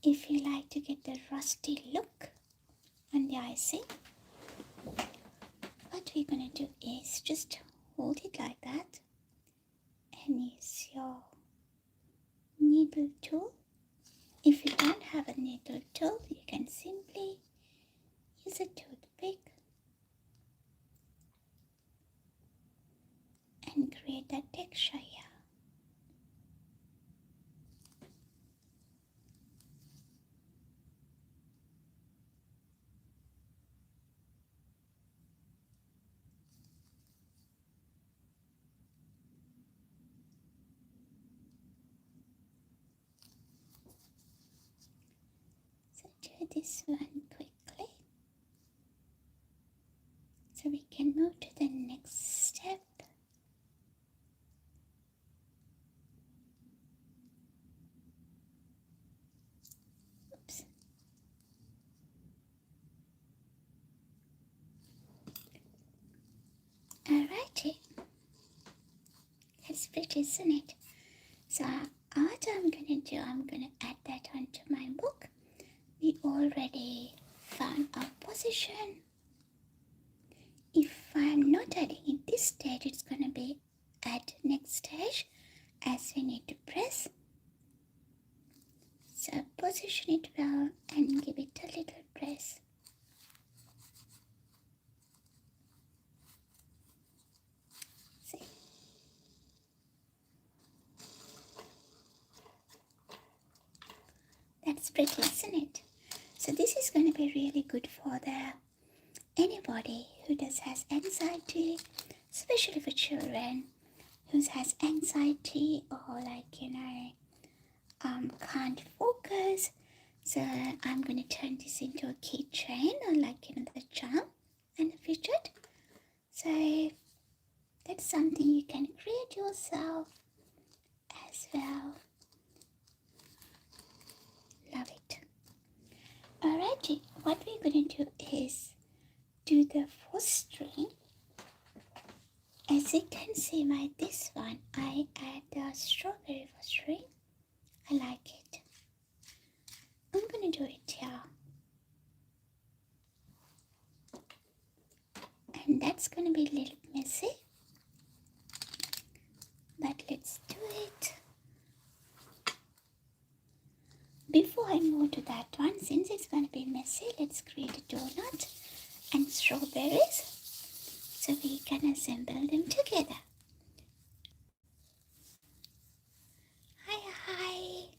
If you like to get the rusty look on the icing, what we're going to do is just hold it like that and use your needle tool. If you don't have a needle tool, you can simply use a toothpick and create that texture here. So do this one quickly so we can move to the next step. Oops. pretty, isn't it? So what I'm gonna do, I'm gonna add that onto my book. We already found our position. If I'm not adding in this stage, it's gonna be at next stage as we need to press. So position it well and give it a little press. See? That's pretty, isn't it? So this is going to be really good for anybody who has anxiety, especially for children who has anxiety or can't focus. So I'm going to turn this into a keychain or the charm and a fidget. So that's something you can create yourself as well. Love it. Alrighty, what we're going to do is do the fourth string. As you can see by this one, I add the strawberry for string. I like it. I'm going to do it here. And that's going to be a little messy. But let's do it. Before I move to that one, since it's going to be messy, let's create a donut and strawberries so we can assemble them together. Hi.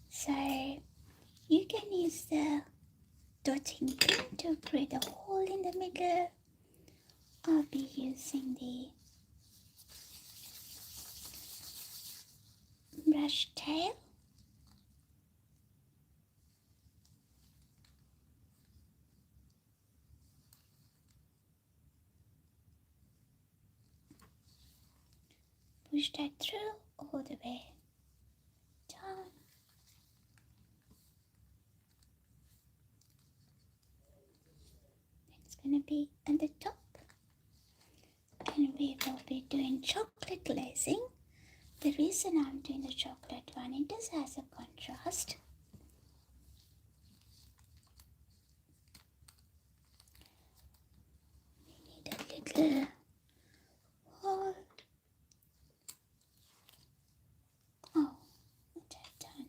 So you can use the dotting pin to create a hole in the middle. I'll be using the brush tail. Push that through all the way down. It's going to be at the top. And we will be doing chocolate glazing. The reason I'm doing the chocolate one, it does has a contrast. We need a little hole. Oh, what I've done.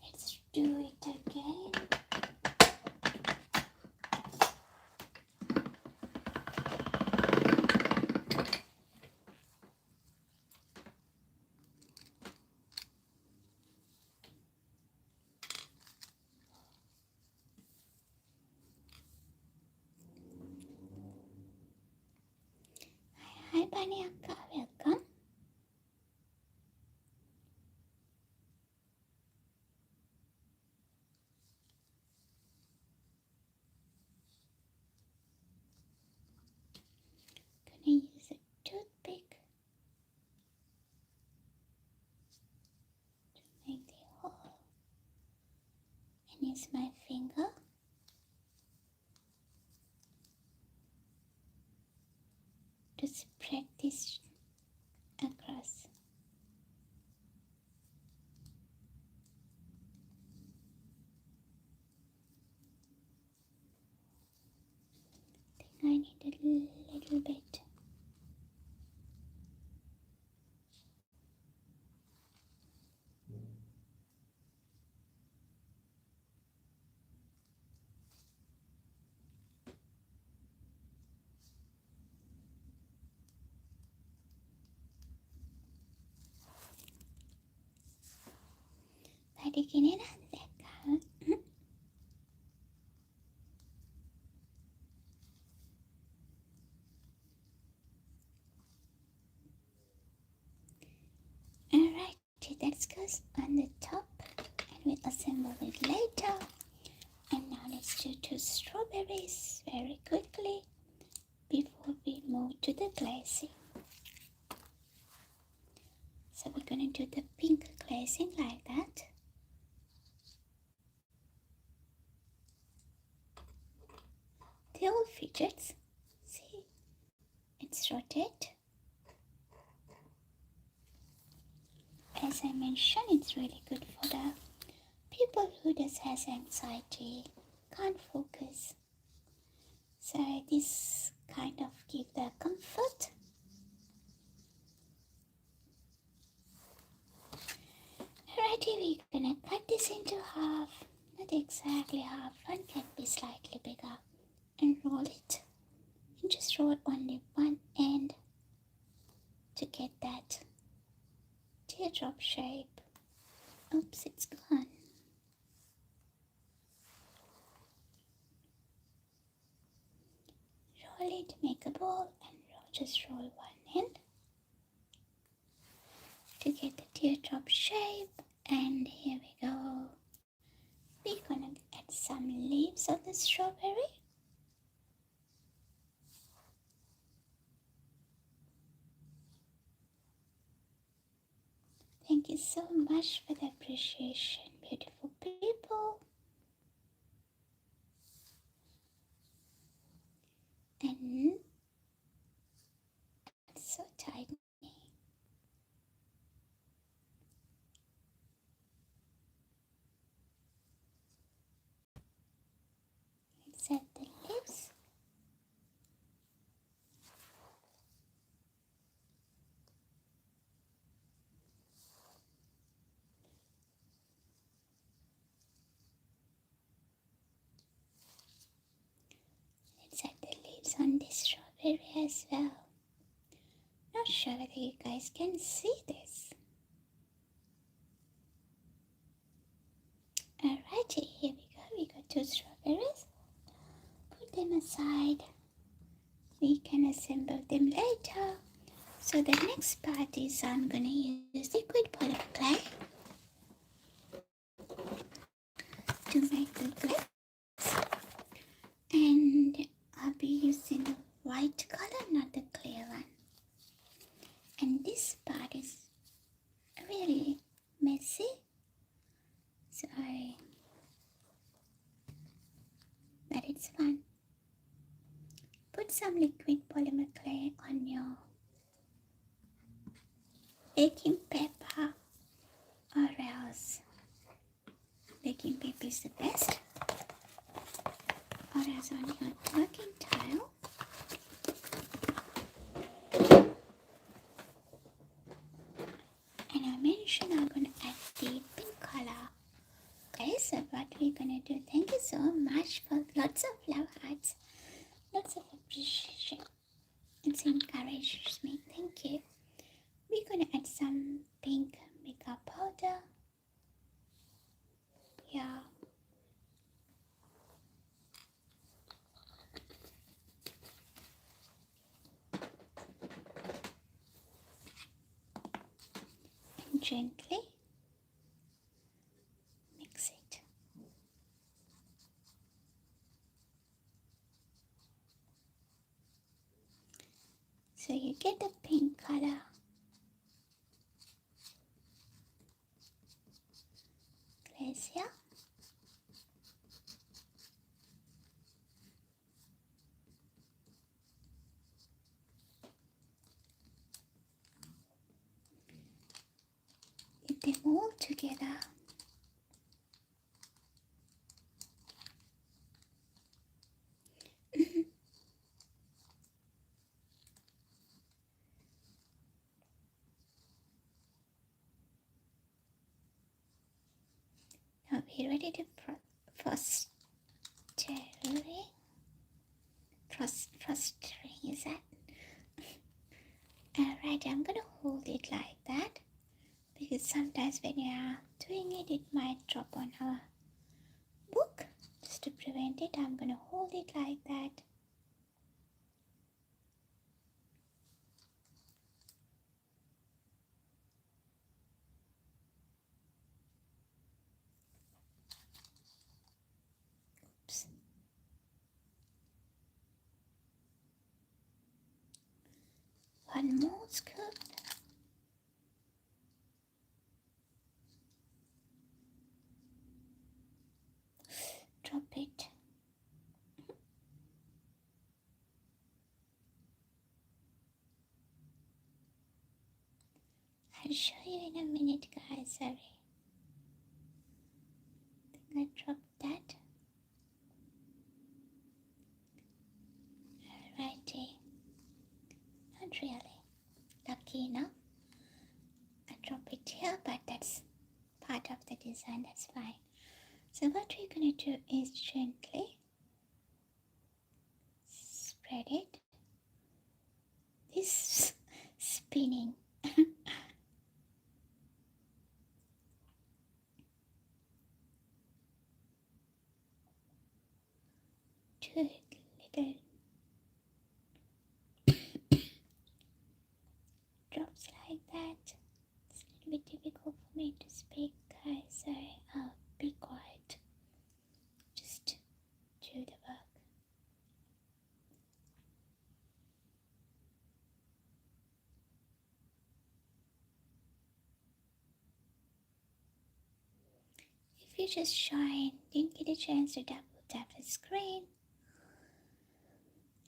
Let's do it again. Hi Bunny Akka, welcome. Gonna use a toothpick to make the hole and use my finger to spread this across. I think I need a little bit. Patikin natin. Alright, that goes on the top and we'll assemble it later. And now let's do 2 strawberries very quickly before we move to the glazing. So we're going to do the pink glazing like that. The old fidgets, see, it's rotate. As I mentioned, it's really good for the people who just has anxiety, can't focus. So this kind of give the comfort. Alrighty, we're gonna cut this into half, not exactly half, one can be slightly bigger, and roll it. And just roll only one end to get that teardrop shape. Oops, it's gone. Roll it, make a ball, and just roll one end to get the teardrop shape. And here we go. We're gonna add some leaves of the strawberry. Thank you so much for the appreciation, beautiful people. And it's so tiny. Let's add the leaves. Let's add the leaves on this strawberry as well. Not sure whether you guys can see this. Alrighty, here we go. We got 2 strawberries. Put them aside. We can assemble them later. So the next part is I'm gonna use liquid polymer clay to make the glaze. And I'll be using the white color, not the clear one. And this part is really messy. Sorry. But it's fun. Put some liquid polymer clay on your baking paper, or else baking paper is the best, or else on your working tile. And I mentioned I'm going to add the pink color. Okay, so what we're going to do, thank you so much for lots of love hearts, lots of appreciation. It encourages me, thank you. We're going to add some pink makeup powder. Yeah. And gently mix it. So you get the pink color. Glaze here. Get them all together. Now we're ready to frosting, is that? Alright, I'm gonna hold it like that because sometimes when you are doing it, it might drop on our book. Just to prevent it, I'm gonna hold it like that. Oops. One more scoop. show you in a minute, guys. Sorry. I think I dropped that. Alrighty. Not really. Lucky enough. I drop it here, but that's part of the design, that's fine. So what we're gonna do is gently spread it. This spinning. Two little drops like that. It's a little bit difficult for me to speak, guys. Sorry, I'll be quiet. Just do the work. If you just joined, didn't get a chance to double tap the screen,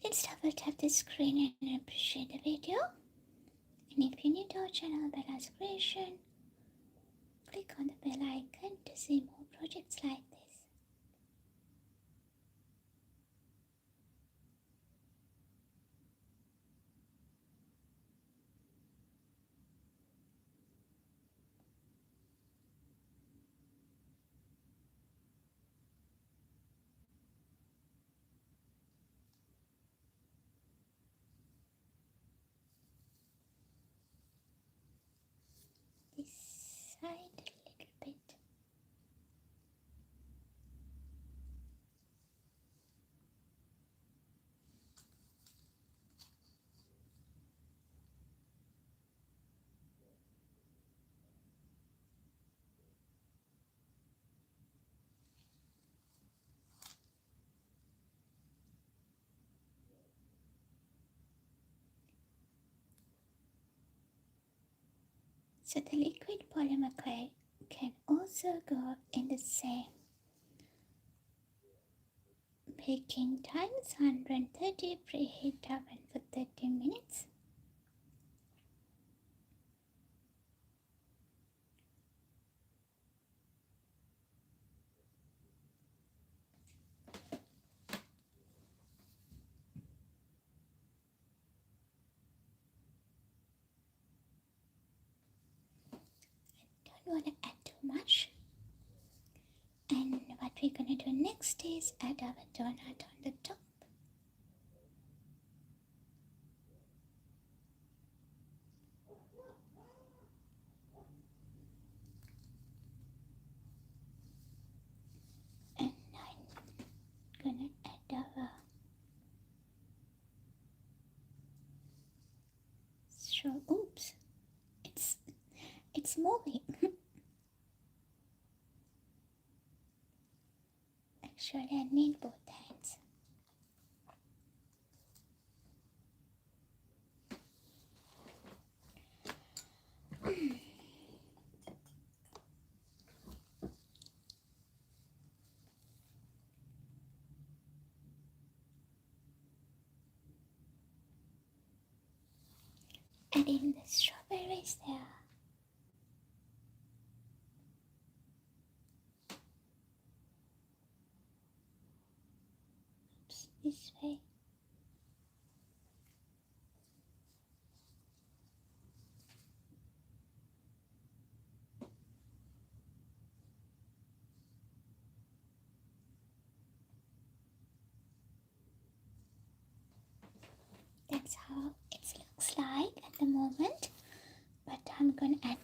let's double tap the screen and appreciate the video. And if you're new to our channel, Bella's Creation, click on the bell icon to see more projects like this. This side a little bit. So the liquid polymer clay can also go in the same baking times, 130 preheat oven for 30 minutes. Don't want to add too much. And what we're gonna do next is add our donut on the top. And I'm gonna add our oops, it's moving. Actually, I need both hands. Adding the strawberries there. Oops, this way. That's how it looks like at the moment. But I'm gonna add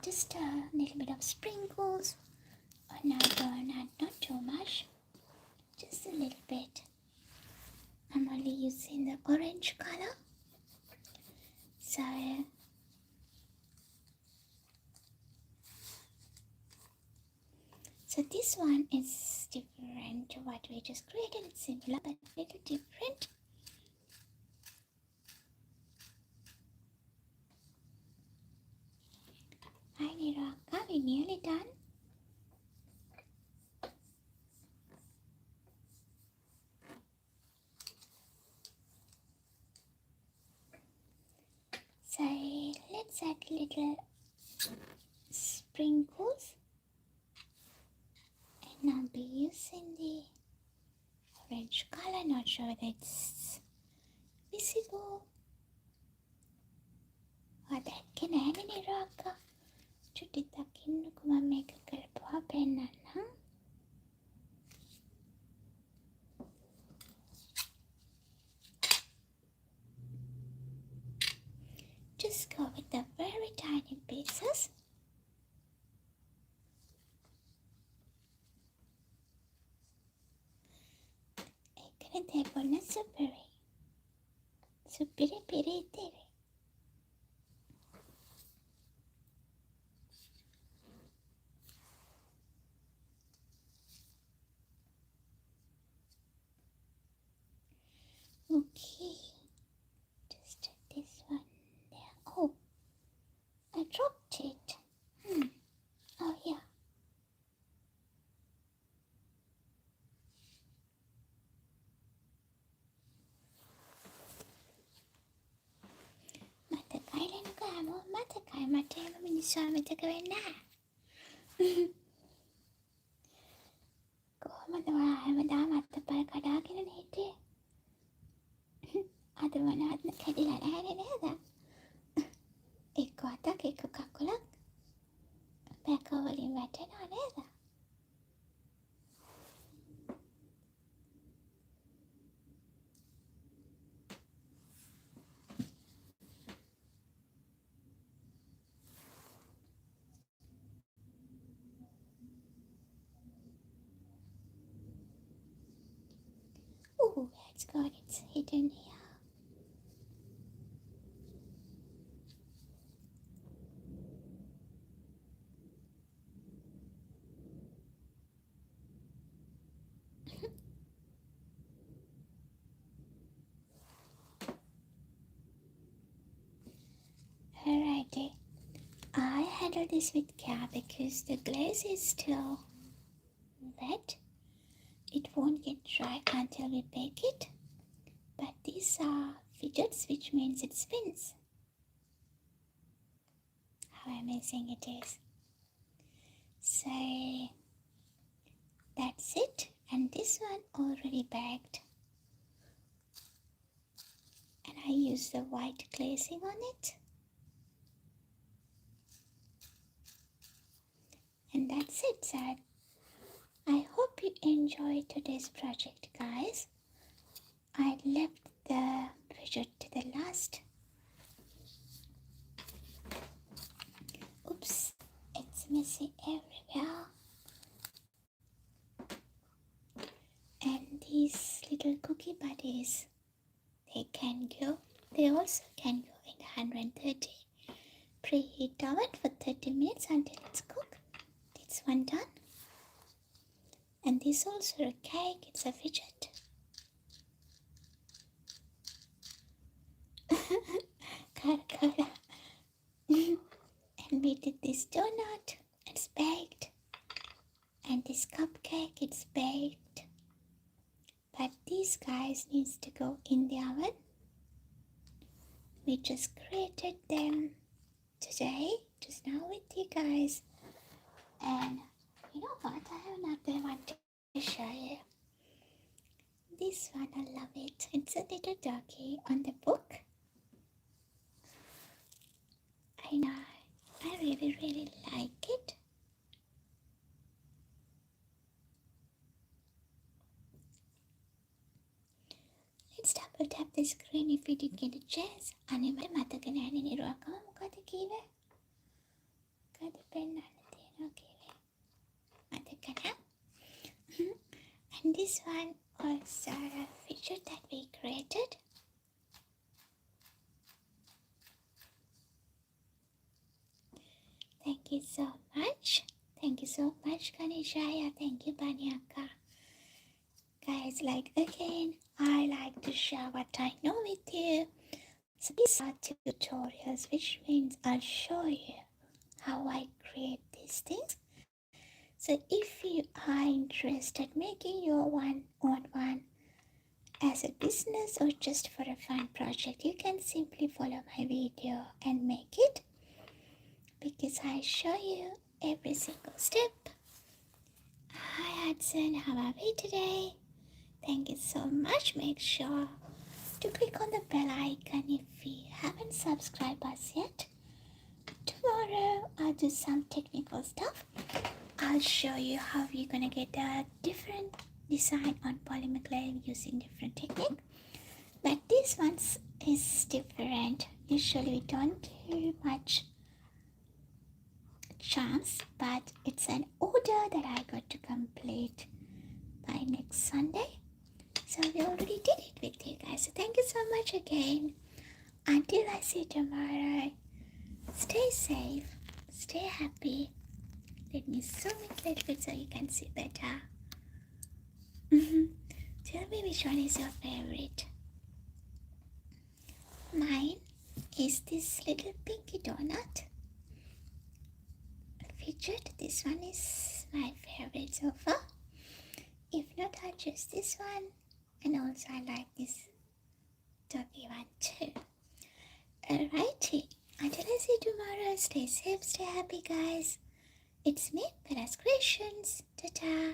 just a little bit of sprinkles on our donut, not too much, just a little bit. I'm only using the orange color, so this one is different to what we just created. It's similar but a little different. Hi Niraka, we're nearly done. So let's add a little sprinkles, and I'll be using the orange color. Not sure whether it's visible. දැක්කේ නෑනේ නිරාක්කා. චුට්ටි දකින්නකො මම මේක කරපුවා පෙන්නන්නම්. Just go with the very tiny pieces. ඒකනේ දෙපොන්න සුපිරි. සුපිරි පිරි ඉතිරි. Okay, just this one there. Oh, I dropped it. Oh yeah. මතකයි ලෙනුක හැමෝම මතකයි. මට එහෙම මිනිස්සු අමතක වෙන්නේ නැහැ. කොහොමද ඔයා හැමදාම අතපය කඩාගෙන හිටියේ? අද මොනවත්ම කැඩිලා නැහැ නේද? එක්ක අතක් එක්ක කකුලක් පැකෝ වලින් වැටෙනවා නේද? Oh, it's got its hidden here. Alrighty, I handle this with care because the glaze is still wet. It won't get dry until we bake it. But these are fidgets, which means it spins. How amazing it is. So that's it. And this one already baked. And I use the white glazing on it. And that's it. So I hope you enjoyed today's project, guys. I left the fidget to the last. Oops, it's messy everywhere. And these little cookie buddies, they also can go in 130 preheat oven for 30 minutes until it's cooked. It's one done. And this also a cake, it's a fidget. Coca-Cola. And we did this donut, it's baked. And this cupcake, it's baked. But these guys needs to go in the oven. We just created them today, just now with you guys. And you know what, I have another one to show you. This one, I love it. It's a little doggy on the book. I know, I really like it. Let's double tap the screen if you did get a chance. අනිවාර්ය මතක නැහැ නිරුවකම මොකද කිව්වේ? මොකද පෙන්නන්න තියෙනවා කිව්වේ? මතක නැහැ? And this one was a fidget that we created. Thank you so much. Thank you so much, Kanishaya. Thank you, Banyaka. Guys, like again, I like to share what I know with you. So these are tutorials, which means I'll show you how I create these things. So if you are interested making your one-on-one as a business or just for a fun project, you can simply follow my video and make it, because I show you every single step. Hi Hudson, how are we today? Thank you so much. Make sure to click on the bell icon if you haven't subscribed us yet. Tomorrow I'll do some technical stuff. I'll show you how you're gonna get a different design on polymer clay using different technique. But this one is different. Usually we don't do much charms, but it's an order that I got to complete by next Sunday. So we already did it with you guys. So thank you so much again. Until I see you tomorrow, stay safe, stay happy. Let me zoom in a little bit so you can see better. Tell me which one is your favorite. Mine is this little pinky donut. Fidget, this one is my favorite so far. If not, I'll choose this one. And also I like this doggy one too. Alrighty, until I see you tomorrow, stay safe, stay happy guys. It's me, Peras Creations. Ta-ta.